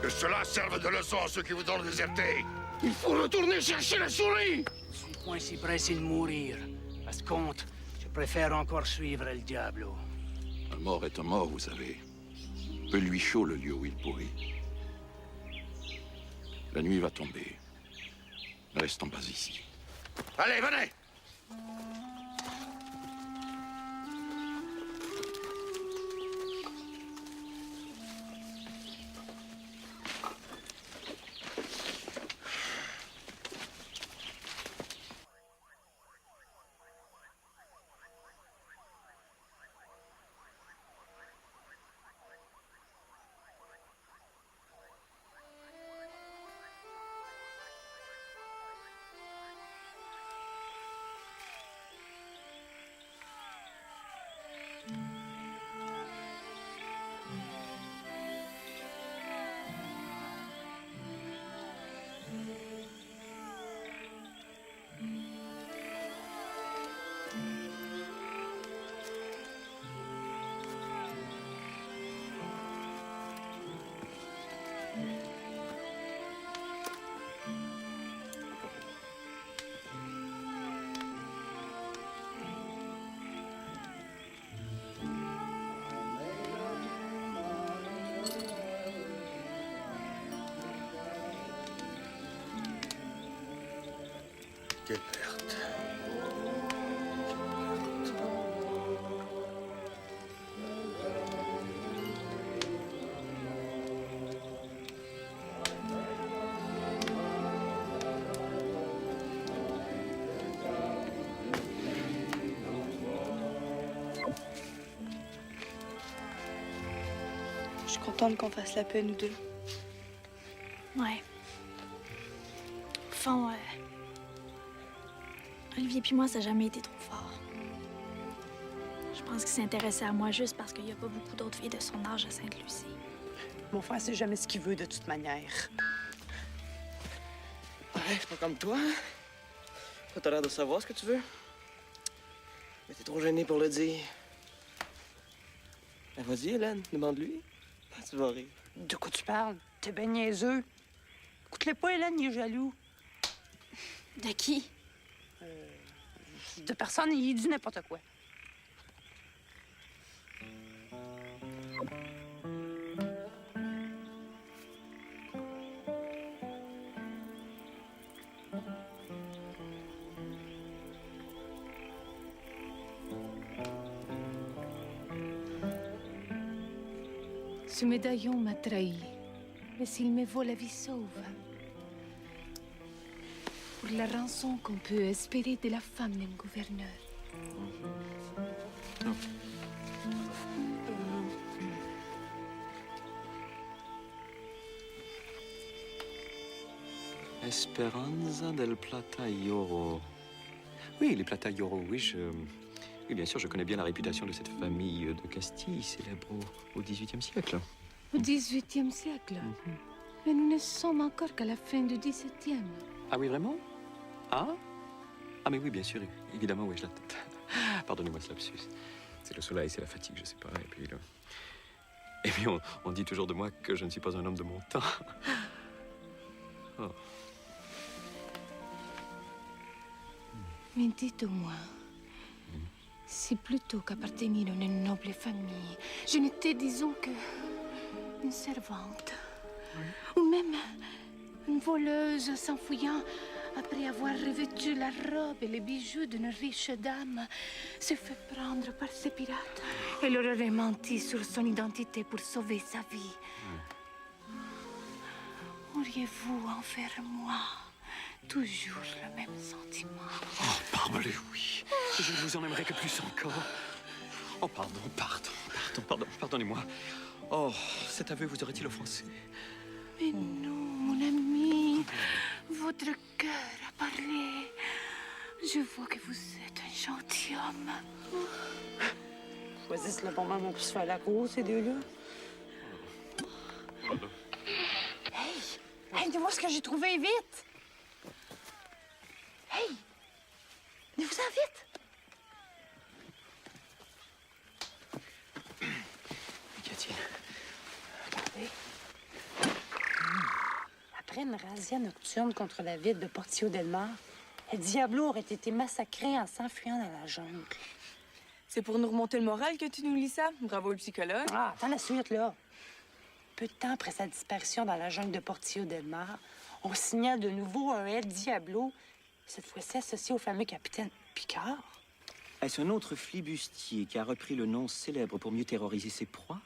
Que cela serve de leçon à ceux qui vous ont déserté. Il faut retourner chercher la souris. Je suis point si pressé de mourir. À ce compte, je préfère encore suivre le Diablo. Un mort est un mort, vous savez. Peu lui chaud le lieu où il pourrit. La nuit va tomber. Ne restons pas ici. Allez, venez! Quelle perte. Je suis contente qu'on fasse la paix, nous deux. Ouais. Au fond, Olivier puis moi, ça n'a jamais été trop fort. Je pense qu'il s'intéressait à moi juste parce qu'il n'y a pas beaucoup d'autres filles de son âge à Sainte-Lucie. Mon frère sait jamais ce qu'il veut de toute manière. Ouais, c'est pas comme toi. Toi, t'as l'air de savoir ce que tu veux. Mais t'es trop gêné pour le dire. Ben, vas-y, Hélène, demande-lui. Tu vas rire. De quoi tu parles? T'es ben niaiseux. Écoute-le pas, Hélène, il est jaloux. De qui? De personne, il dit n'importe quoi. Ce médaillon m'a trahi, mais s'il me vaut la vie sauve, pour la rançon qu'on peut espérer de la femme d'un gouverneur, Esperanza del Plataioro. Oui, les Plataioro, oui, oui, bien sûr, je connais bien la réputation de cette famille de Castille, célèbre au XVIIIe siècle. Au XVIIIe siècle. Mais nous ne sommes encore qu'à la fin du XVIIe. Ah oui, vraiment? Ah? Ah, mais oui, bien sûr, évidemment, oui, je la tête. Pardonnez-moi ce lapsus. C'est le soleil, c'est la fatigue, je sais pas, et puis... Et puis, on dit toujours de moi que je ne suis pas un homme de mon temps. Oh. Mais dites-moi, si plutôt qu'appartenir à une noble famille, je n'étais, disons que, une servante, ou même une voleuse s'enfuyant après avoir revêtu la robe et les bijoux d'une riche dame, se fait prendre par ces pirates. Elle leur aurait menti sur son identité pour sauver sa vie. Auriez-vous envers moi toujours le même sentiment? Oh, parbleu, oui. Je ne vous en aimerais que plus encore. Oh, pardonnez-moi. Oh, cet aveu vous aurait-il offensé? Mais non, mon ami. Votre cœur a parlé. Je vois que vous êtes un gentilhomme. Choisissent le bon moment pour se faire la cour, ces deux-là. Hey, dis-moi ce que j'ai trouvé, vite! Hey! Venez-vous-en vite! Qu'y a-t-il? Regardez. Après une razzia nocturne contre la ville de Portillo del Mar, El Diablo aurait été massacré en s'enfuyant dans la jungle. C'est pour nous remonter le moral que tu nous lis ça? Bravo le psychologue. Ah, attends la suite, là. Peu de temps après sa disparition dans la jungle de Portillo del Mar, on signale de nouveau un El Diablo, cette fois-ci associé au fameux capitaine Picard. Est-ce un autre flibustier qui a repris le nom célèbre pour mieux terroriser ses proies?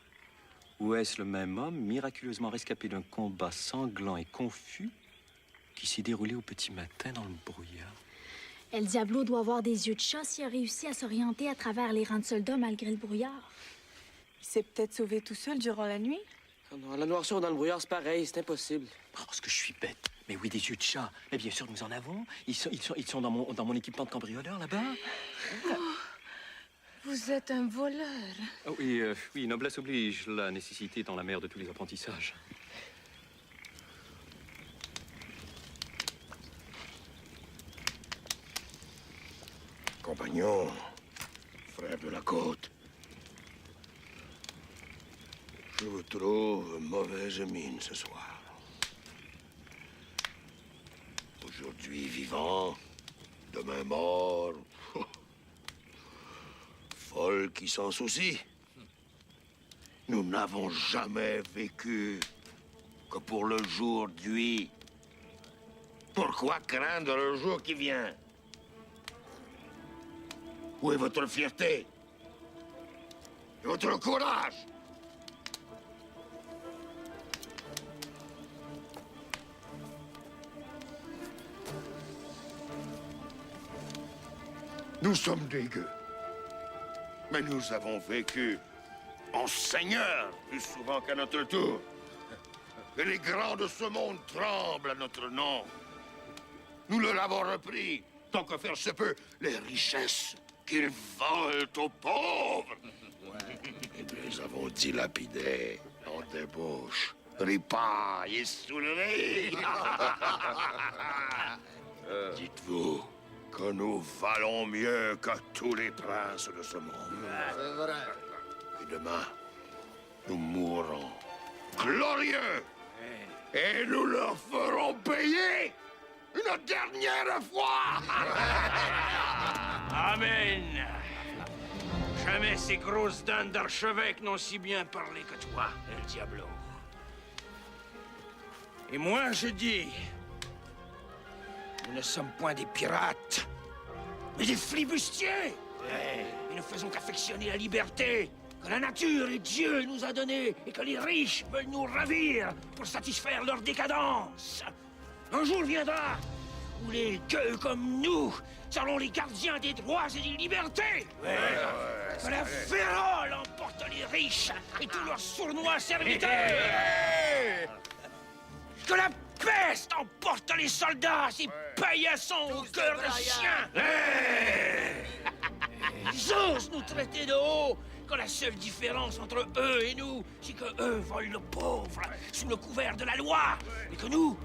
Ou est-ce le même homme, miraculeusement rescapé d'un combat sanglant et confus, qui s'est déroulé au petit matin dans le brouillard? El Diablo doit avoir des yeux de chat s'il a réussi à s'orienter à travers les rangs de soldats malgré le brouillard. Il s'est peut-être sauvé tout seul durant la nuit? Oh non, la noirceur dans le brouillard, c'est pareil, c'est impossible. Oh, ce que je suis bête. Mais oui, des yeux de chat. Mais bien sûr, nous en avons. Ils sont dans mon équipement de cambrioleur, là-bas. Vous êtes un voleur. Oh, oui, noblesse oblige. La nécessité étant la mère de tous les apprentissages. Compagnon, frère de la côte, je vous trouve mauvaise mine ce soir. Aujourd'hui vivant, demain mort. Folle qui s'en soucie. Nous n'avons jamais vécu que pour le jour d'hui. Pourquoi craindre le jour qui vient? Où est votre fierté? Et votre courage? Nous sommes des gueux. Mais nous avons vécu en seigneur plus souvent qu'à notre tour. Et les grands de ce monde tremblent à notre nom. Nous leur avons repris, tant que faire se peut, les richesses qu'ils volent aux pauvres. Et nous les avons dilapidées en débauche, ripailles et souleries. Dites-vous que nous valons mieux que tous les princes de ce monde. C'est vrai. Et demain, nous mourrons glorieux. Et nous leur ferons payer une dernière fois. Amen. Jamais ces grosses dents d'archevêque n'ont si bien parlé que toi, El Diablo. Et moi, je dis... Nous ne sommes point des pirates, mais des flibustiers. Et nous faisons qu'affectionner la liberté que la nature et Dieu nous a donnée et que les riches veulent nous ravir pour satisfaire leur décadence. Un jour viendra où les gueux comme nous seront les gardiens des droits et des libertés. Que la vérole emporte les riches et tous leurs sournois serviteurs. Que la peste emporte les soldats, ces paillassons au cœur de chien! Ils osent nous traiter de haut, quand la seule différence entre eux et nous, c'est que eux volent le pauvre sous le couvert de la loi, et que nous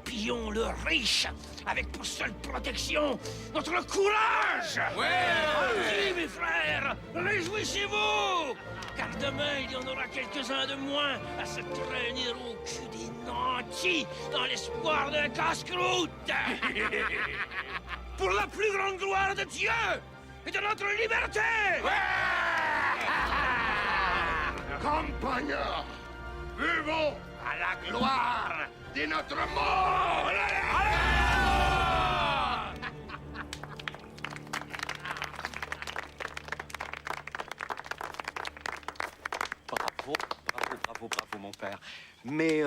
pillons le riche avec pour seule protection notre courage! Allez, mes frères, réjouissez-vous! Car demain, il y en aura quelques-uns de moins à se traîner au cul des nantis dans l'espoir d'un casse-croûte! Pour la plus grande gloire de Dieu et de notre liberté! Compagnons, buvons à la gloire de notre mort! Bravo, mon père. Mais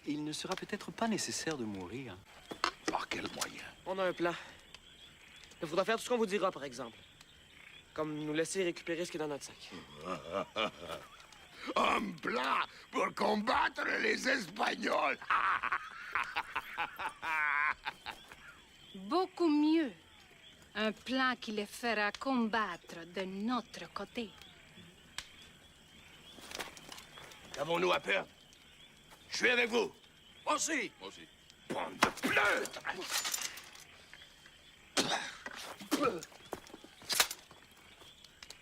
il ne sera peut-être pas nécessaire de mourir. Par quel moyen? On a un plan. Il faudra faire tout ce qu'on vous dira, par exemple. Comme nous laisser récupérer ce qui est dans notre sac. Un plan pour combattre les Espagnols! Beaucoup mieux. Un plan qui les fera combattre de notre côté. Qu'avons-nous à perdre? Je suis avec vous. Moi aussi. Bande de pleutres!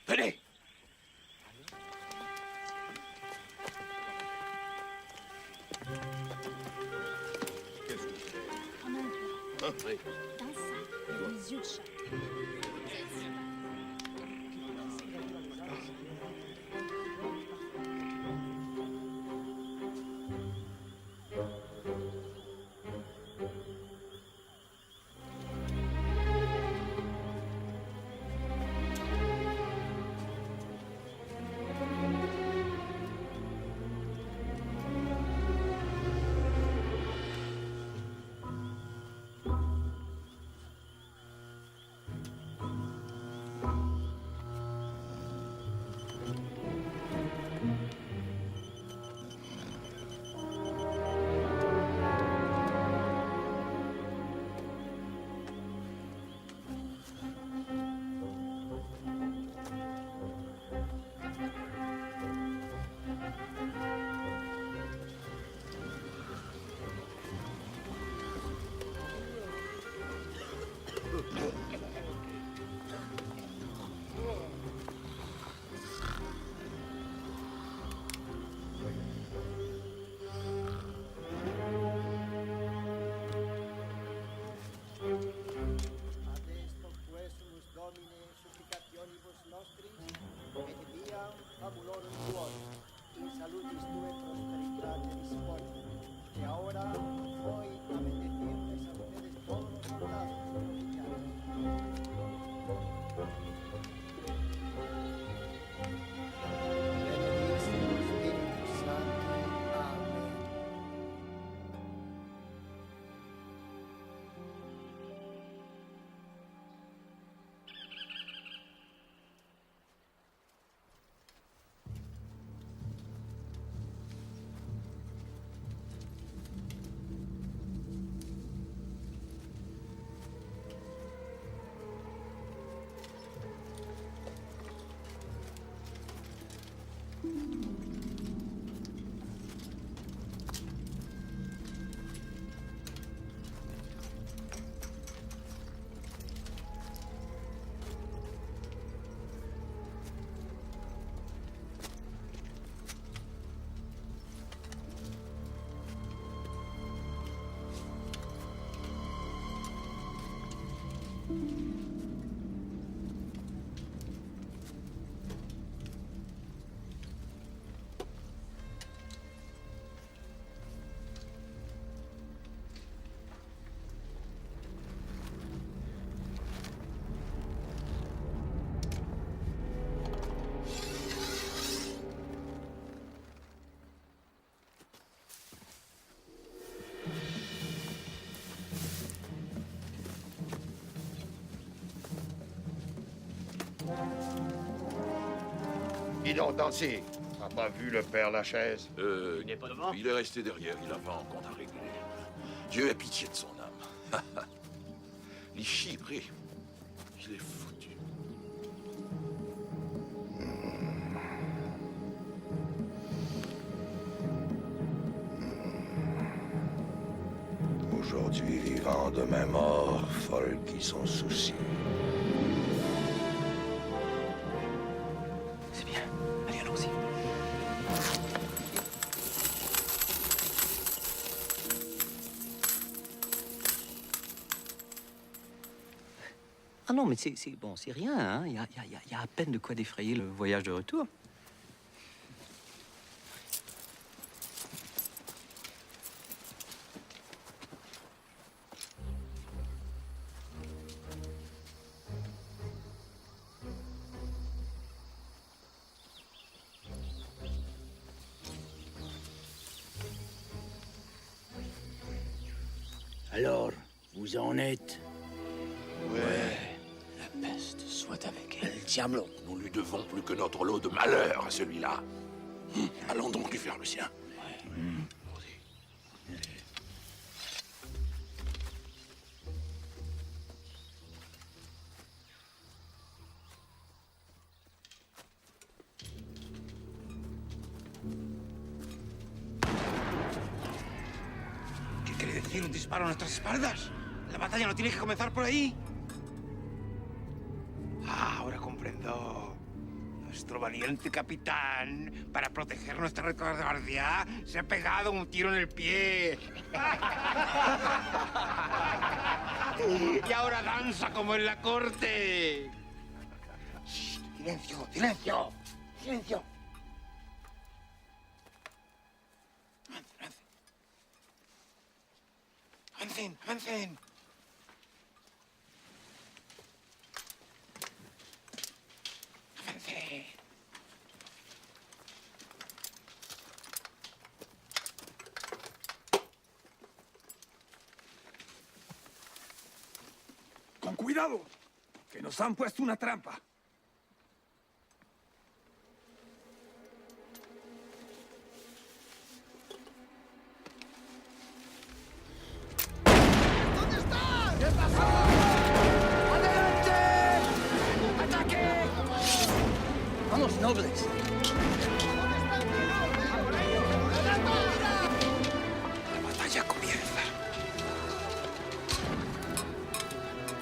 Venez! On a un plan. Dans le sac, les yeux de chat. Dis donc, Dancy, t'as pas vu le père Lachaise? Il n'est pas devant? Il est resté derrière, il a pas en compte à régler. Dieu ait pitié de son âme. Les chibrés, il est foutu. Aujourd'hui vivant, demain mort, folle qui s'en soucie. C'est bien. Allez, allons-y. Ah non, mais c'est bon, c'est rien, hein. Il y a à peine de quoi défrayer le voyage de retour. Alors, vous en êtes? Ouais. La peste soit avec elle. El diablo. Nous lui devons plus que notre lot de malheur à celui-là. Allons donc lui faire le sien. ¿Qué quiere decir un disparo a nuestras espaldas? La batalla no tiene que comenzar por ahí. Ah, ahora comprendo. Nuestro valiente capitán, para proteger nuestra retaguardia, se ha pegado un tiro en el pie. Y ahora danza como en la corte. Shh, silencio, silencio, silencio. Avancen, avancen. Avancen. Con cuidado, que nos han puesto una trampa. Vamos, nobles. La batalla comienza.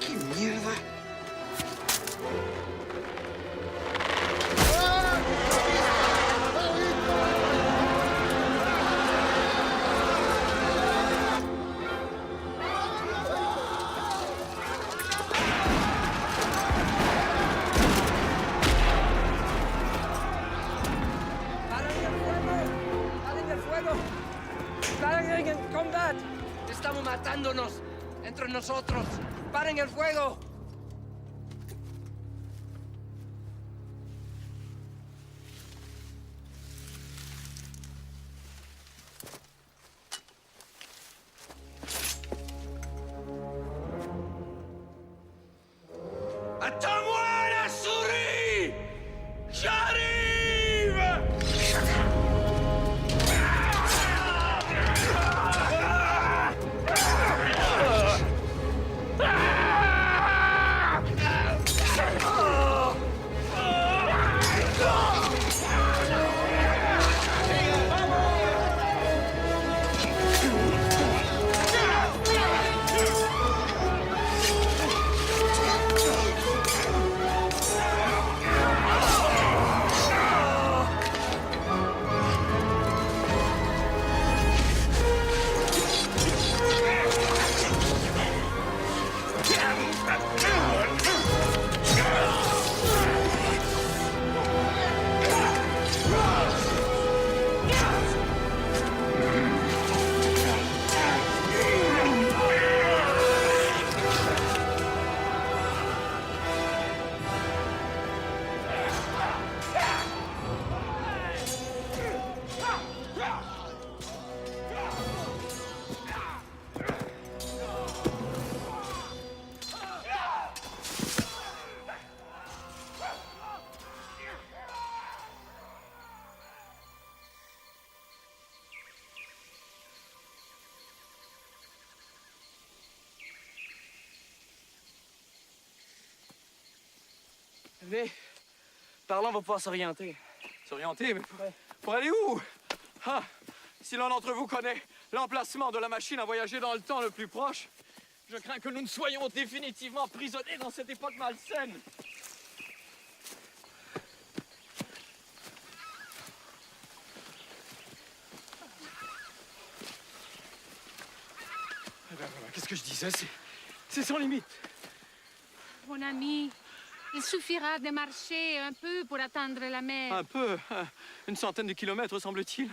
¿Qué mierda? ¡Paren el combate! Estamos matándonos entre nosotros. ¡Paren el fuego! À ta moelle, souris! J'arrive! Venez. Par là, on va pouvoir s'orienter. S'orienter? Mais pour aller où? Ah, si l'un d'entre vous connaît l'emplacement de la machine à voyager dans le temps le plus proche, je crains que nous ne soyons définitivement prisonniers dans cette époque malsaine. Eh ben voilà, qu'est-ce que je disais? C'est sans limite. Mon ami, il suffira de marcher un peu pour atteindre la mer. Un peu, une centaine de kilomètres, semble-t-il.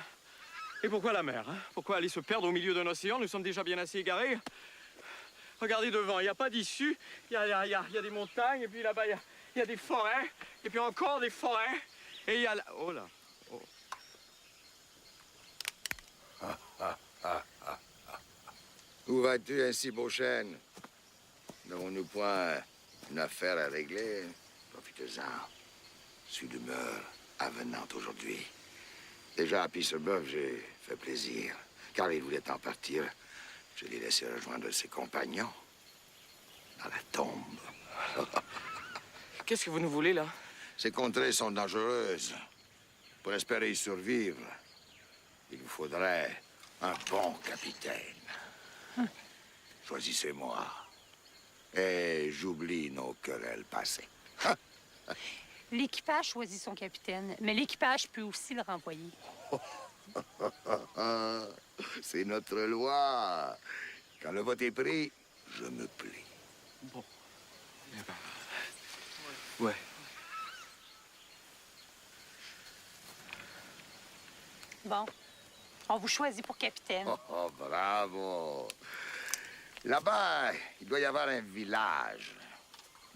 Et pourquoi la mer, hein? Pourquoi aller se perdre au milieu d'un océan? Nous sommes déjà bien assez égarés. Regardez devant, il n'y a pas d'issue. Il y a des montagnes, et puis là-bas, il y a des forêts, et puis encore des forêts. Et il y a... Oh là! Oh. Où vas-tu ainsi, Beauchesne? N'avons-nous point une affaire à régler? Profitez-en. Je suis d'humeur avenante aujourd'hui. Déjà, à Pissebeuf, j'ai fait plaisir. Car il voulait en partir. Je l'ai laissé rejoindre ses compagnons. Dans la tombe. Qu'est-ce que vous nous voulez, là? Ces contrées sont dangereuses. Pour espérer y survivre, il vous faudrait un bon capitaine. Choisissez-moi. Et j'oublie nos querelles passées. L'équipage choisit son capitaine, mais l'équipage peut aussi le renvoyer. C'est notre loi. Quand le vote est pris, je me plie. Bon. Eh ben... Ouais. Bon. On vous choisit pour capitaine. Oh, bravo. Là-bas, il doit y avoir un village.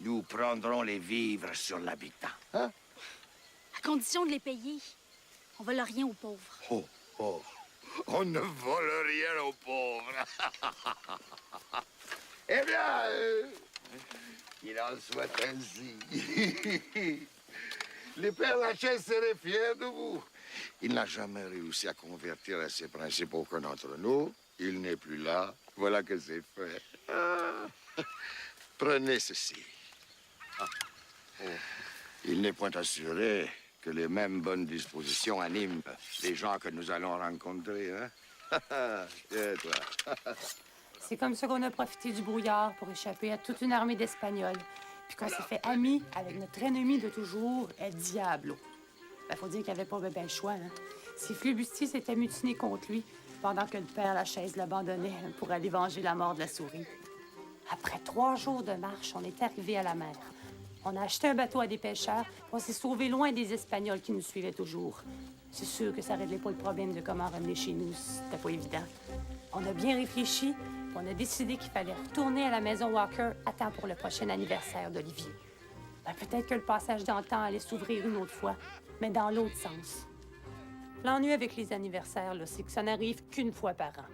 Nous prendrons les vivres sur l'habitant. Hein? À condition de les payer. On vole rien aux pauvres. Oh, oh. On ne vole rien aux pauvres. Eh bien, il en soit ainsi. Les pères Lachaise seraient fiers de vous. Il n'a jamais réussi à convertir à ses principes aucun d'entre nous. Il n'est plus là. Voilà que c'est fait. Prenez ceci. Oh. Il n'est point assuré que les mêmes bonnes dispositions animent les gens que nous allons rencontrer, hein? Tiens, toi. C'est comme ça qu'on a profité du brouillard pour échapper à toute une armée d'Espagnols. Puis qu'on s'est fait amis avec notre ennemi de toujours, El Diablo. Ben, faut dire qu'il n'y avait pas ben le choix, hein? Si Flibustier s'était mutiné contre lui, pendant que le père Lachaise l'abandonnait pour aller venger la mort de la souris. Après 3 jours de marche, on est arrivé à la mer. On a acheté un bateau à des pêcheurs, puis on s'est sauvé loin des Espagnols qui nous suivaient toujours. C'est sûr que ça réglait pas le problème de comment ramener chez nous, c'était pas évident. On a bien réfléchi, puis on a décidé qu'il fallait retourner à la maison Walker à temps pour le prochain anniversaire d'Olivier. Ben, peut-être que le passage dans le temps allait s'ouvrir une autre fois, mais dans l'autre sens. L'ennui avec les anniversaires, là, c'est que ça n'arrive qu'une fois par an.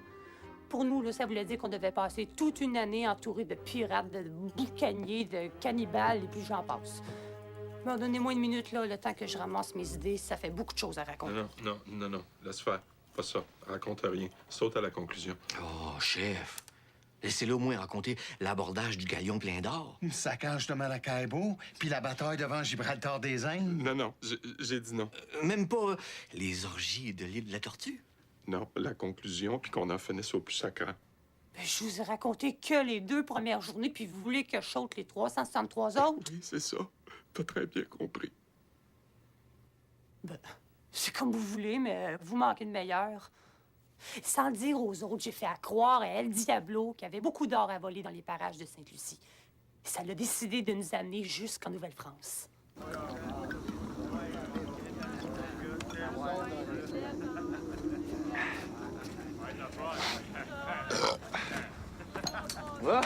Pour nous, là, ça voulait dire qu'on devait passer toute une année entouré de pirates, de boucaniers, de cannibales, et puis j'en passe. Bon, donnez-moi une minute, là, le temps que je ramasse mes idées. Ça fait beaucoup de choses à raconter. Non. Laisse faire. Pas ça. Raconte rien. Saute à la conclusion. Oh, chef. Laissez-le au moins raconter l'abordage du galion plein d'or. Le saccage de Maracaibo, puis la bataille devant Gibraltar des Indes. Non, j'ai dit non. Même pas les orgies de l'île de la Tortue? Non, la conclusion, puis qu'on en finisse au plus sacrant. Ben, je vous ai raconté que les 2 premières journées, puis vous voulez que je saute les 363 autres? Oui, c'est ça. T'as très bien compris. Ben, c'est comme vous voulez, mais vous manquez de meilleur. Sans le dire aux autres, j'ai fait à croire à El Diablo qu'il y avait beaucoup d'or à voler dans les parages de Sainte-Lucie. Et ça l'a décidé de nous amener jusqu'en Nouvelle-France. Ouais?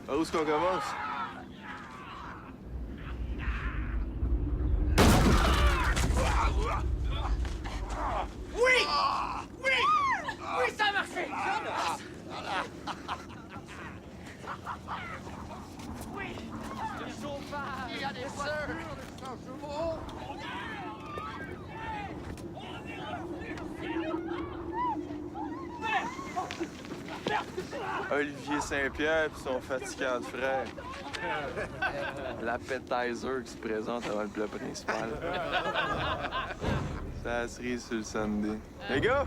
Par où est-ce qu'on commence? Oui! Oui! Oui, ça a marché! Oui! Le chauffage! Il y a des voitures de 100 chevaux! Merde! Olivier Saint-Pierre et son fatigant de frère. L'appetizer qui se présente avant le plat principal. C'est la cerise sur le Sunday. Les gars!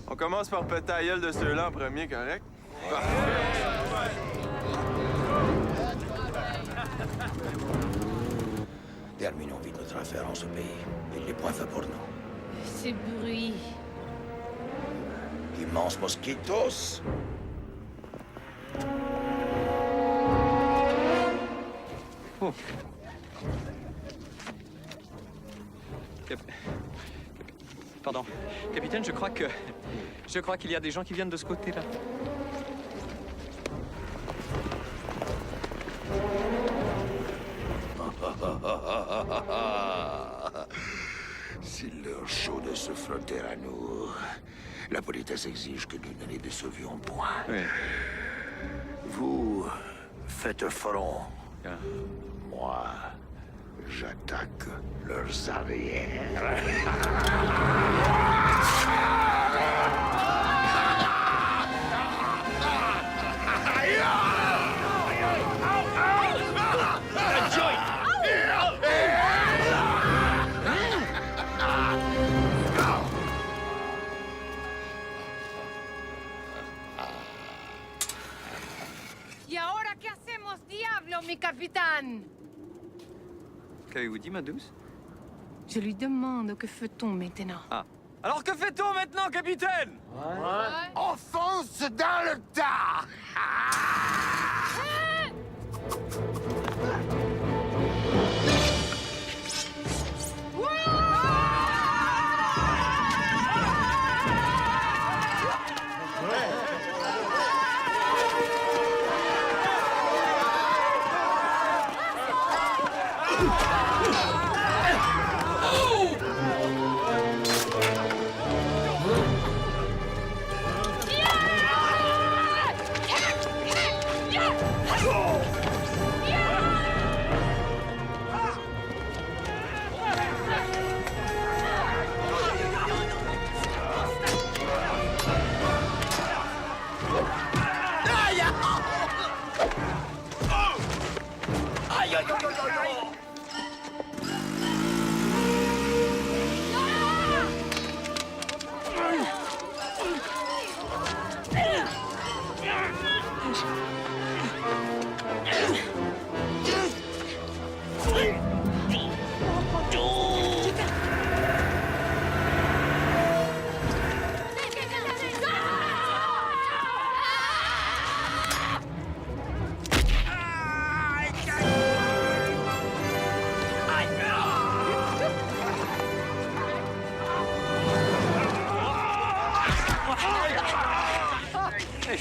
On commence par péter la gueule de ceux-là en premier, correct? Terminons vite notre affaire en ce pays. Il n'est point fait pour nous. Ce bruit. Immenses mosquitos. Oh. Pardon. Capitaine, je crois qu'il y a des gens qui viennent de ce côté-là. C'est leur chaud de se frotter à nous. La politesse exige que nous ne les décevions point. Oui. Vous faites front. Moi, j'attaque leurs arrières. ¿Y ahora qué hacemos, diablo, mi capitán? Qu'avez-vous dit, ma douce? Je lui demande que fait-on maintenant. Ah. Alors que fait-on maintenant, capitaine? On fonce dans le tas!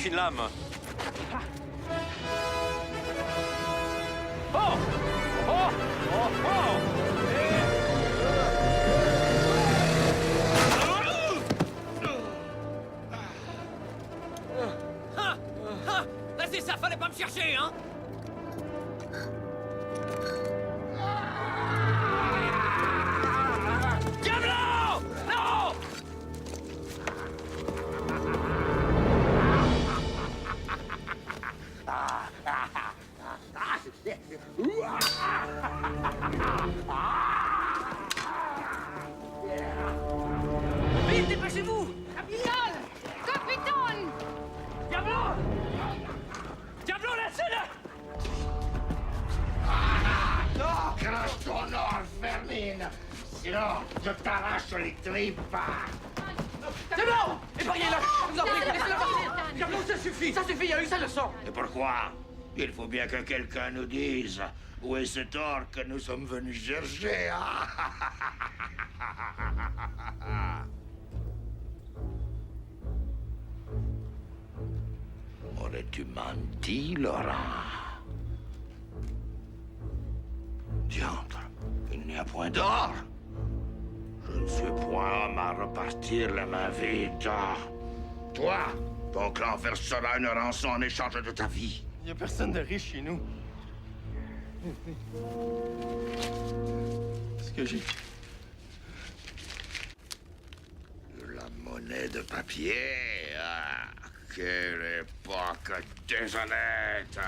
Une lame. Oh! Oh! Oh! Oh! Là, c'est ça, fallait pas me chercher, hein? Diablo! Non! Vite, dépêchez-vous! Capitaine! Capitaine! Diablo! Diablo, laissez-le! Crache ton or, vermine! Sinon, je t'arrache les tripes! C'est bon! Épargnez-le! Je vous en prie, laissez-le partir! Diablo, ça suffit, il y a eu sa leçon! Et pourquoi? Il faut bien que quelqu'un nous dise où est cet or que nous sommes venus chercher. Aurais-tu menti, Laurent? Diantre, il n'y a point d'or. Je ne suis point homme à repartir la main vide. Toi, ton clan versera une rançon en échange de ta vie. Il n'y a personne de riche chez nous. Ce que j'ai. De la monnaie de papier. Ah, Quelle époque déshonnête!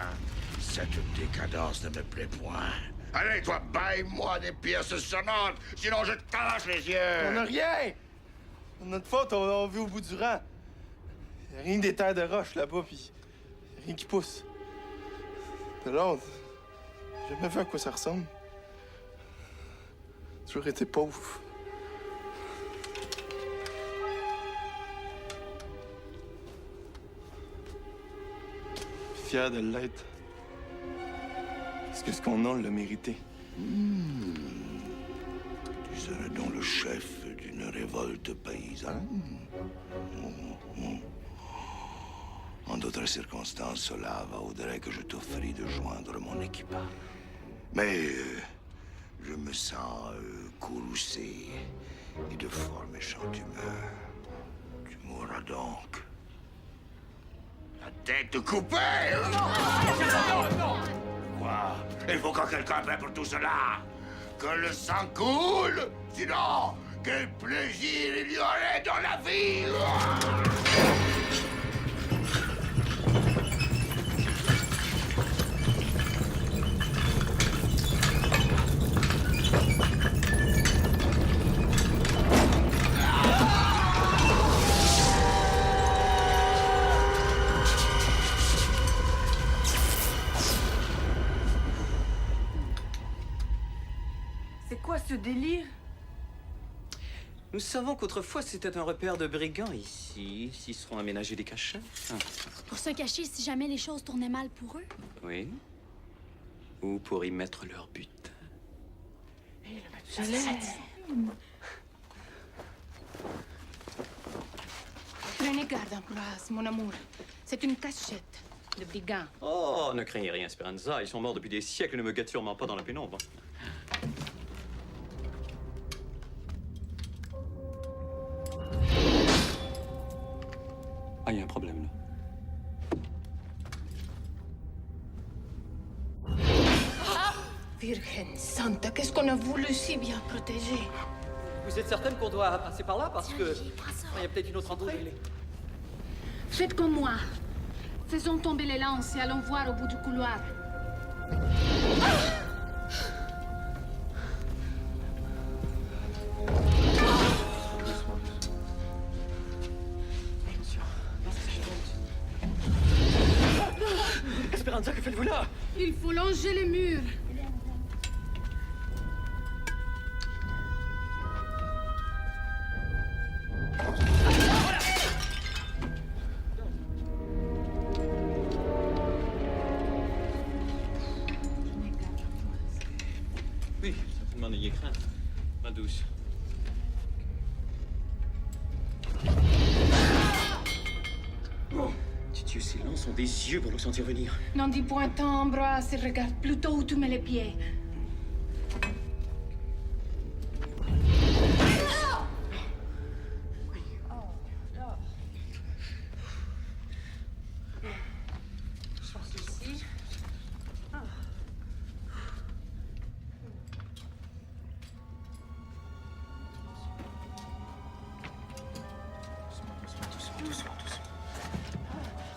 Cette décadence ne me plaît point. Allez, toi, baille-moi des pièces sonnantes, sinon je t'arrache les yeux! On n'a rien! Notre faute, on vit au bout du rang. Y a rien que des terres de roche là-bas, puis rien qui pousse. De l'autre, j'ai jamais vu à quoi ça ressemble. J'ai toujours été pauvre. Fier de l'être. Parce que ce qu'on a, on l'a mérité. Tu serais donc le chef d'une révolte paysanne? En d'autres circonstances, cela vaudrait que je t'offris de joindre mon équipage. Mais je me sens courroucé et de fort méchante humeur. Tu mourras donc. La tête coupée! Non! Quoi? Il faut que quelqu'un paie pour tout cela! Que le sang coule! Sinon, quel plaisir il y aurait dans la vie! C'est quoi ce délire? Nous savons qu'autrefois c'était un repère de brigands ici. S'ils seront aménagés des cachets. Pour se cacher si jamais les choses tournaient mal pour eux. Oui. Ou pour y mettre leur but. Prenez garde, Ambroise, mon amour. C'est une cachette de brigands. Oh, ne craignez rien, Speranza. Ils sont morts depuis des siècles et ne me guettent sûrement pas dans la pénombre. Ah, il y a un problème, là. Virgen Santa, qu'est-ce qu'on a voulu si bien protéger? Vous êtes certaine qu'on doit passer par là? Parce que... il y a peut-être une autre entrée. Faites comme moi. Faisons tomber les lances et allons voir au bout du couloir. Esperanza, que faites-vous là? Il faut longer les murs. Oui, certainement, n'ayez crainte, ma douce. Dieu, ces lances ont des yeux pour nous sentir venir. N'en dis point tant, Ambroise, et regarde plutôt où tu mets les pieds.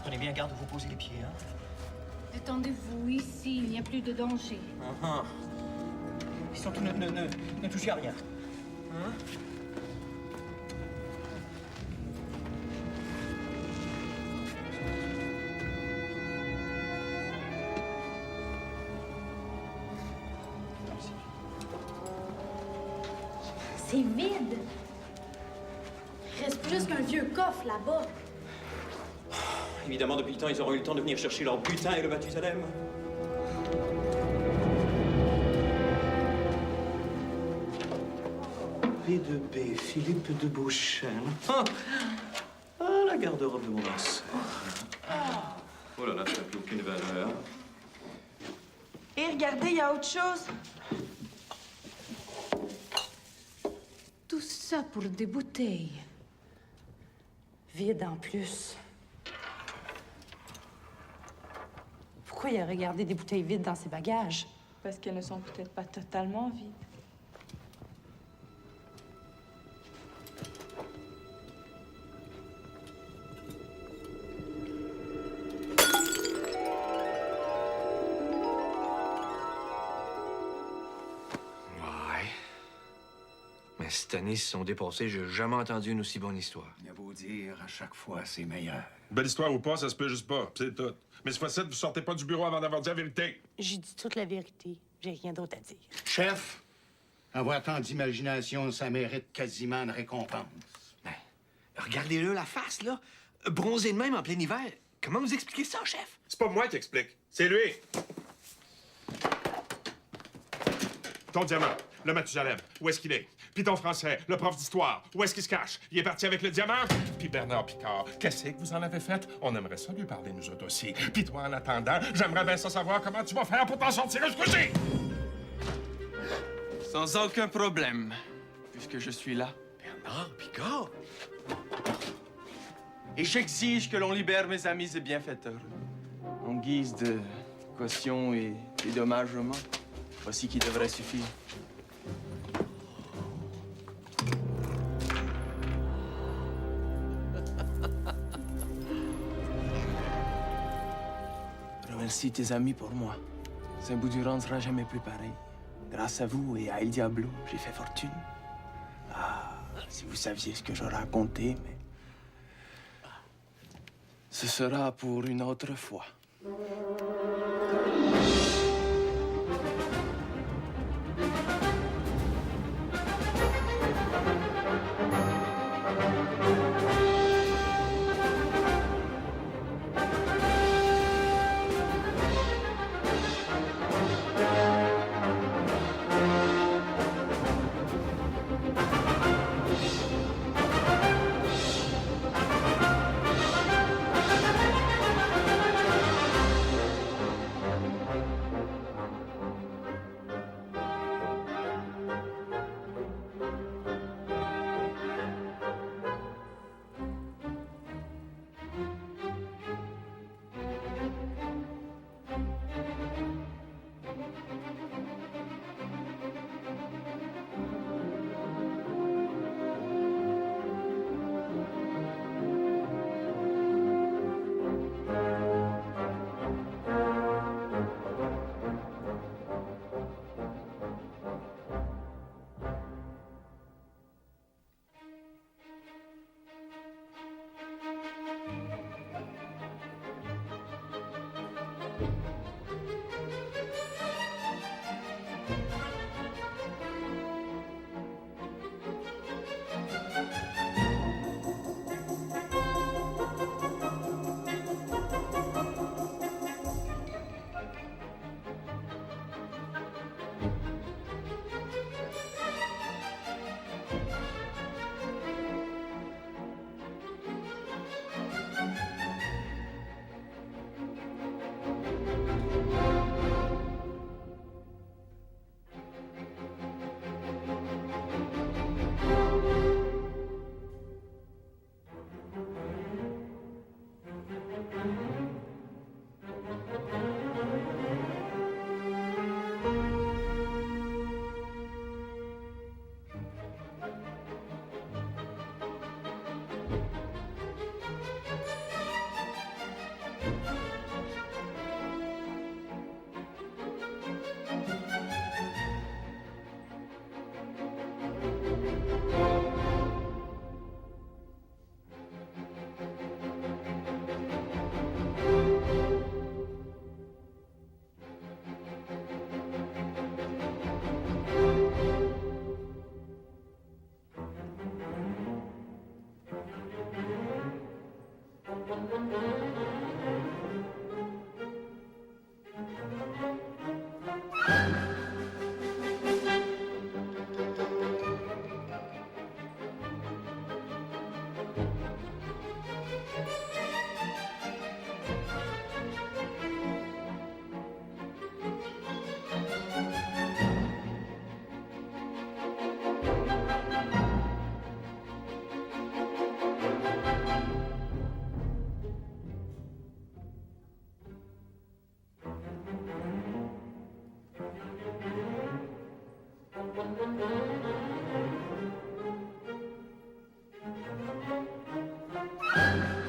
Prenez bien garde où vous posez les pieds, hein? Détendez-vous, ici, il n'y a plus de danger. Ils sont tous... Ne touchez à rien. Hein? C'est vide. Il reste plus qu'un vieux coffre là-bas. Évidemment, depuis le temps, ils auront eu le temps de venir chercher leur butin et le Mathusalem. P2B, Philippe de Beauchesne. Ah, la garde-robe de mon ancêtre. Oh là là, ça n'a plus aucune valeur. Et regardez, il y a autre chose. Tout ça pour des bouteilles. Vide en plus. Pourquoi il a regardé des bouteilles vides dans ses bagages? Parce qu'elles ne sont peut-être pas totalement vides. cette année, ils se sont dépassés. J'ai jamais entendu une aussi bonne histoire. Il a beau dire, à chaque fois, c'est meilleur. Belle histoire ou pas, ça se peut juste pas. C'est tout. Mais c'est facile, vous sortez pas du bureau avant d'avoir dit la vérité. J'ai dit toute la vérité. J'ai rien d'autre à dire. Chef, avoir tant d'imagination, ça mérite quasiment une récompense. Regardez-le la face, là. Bronzé de même en plein hiver. Comment vous expliquez ça, chef? C'est pas moi qui explique. C'est lui. Ton diamant, le Mathusalem, où est-ce qu'il est? Puis ton français, le prof d'histoire, où est-ce qu'il se cache? Il est parti avec le diamant? Puis Bernard Picard, qu'est-ce que vous en avez fait? On aimerait ça lui parler, nous autres aussi. Puis toi, en attendant, j'aimerais bien ça savoir comment tu vas faire pour t'en sortir jusqu'au-ci! Sans aucun problème, puisque je suis là. Bernard Picard? Et j'exige que l'on libère mes amis et bienfaiteurs. En guise de caution et dédommagement. Voici qui devrait suffire. Remercie tes amis pour moi. Saint-Bouduran ne sera jamais plus pareil. Grâce à vous et à El Diablo, j'ai fait fortune. Ah, si vous saviez ce que j'aurais raconté, mais... Ce sera pour une autre fois. Thank you. Thank you.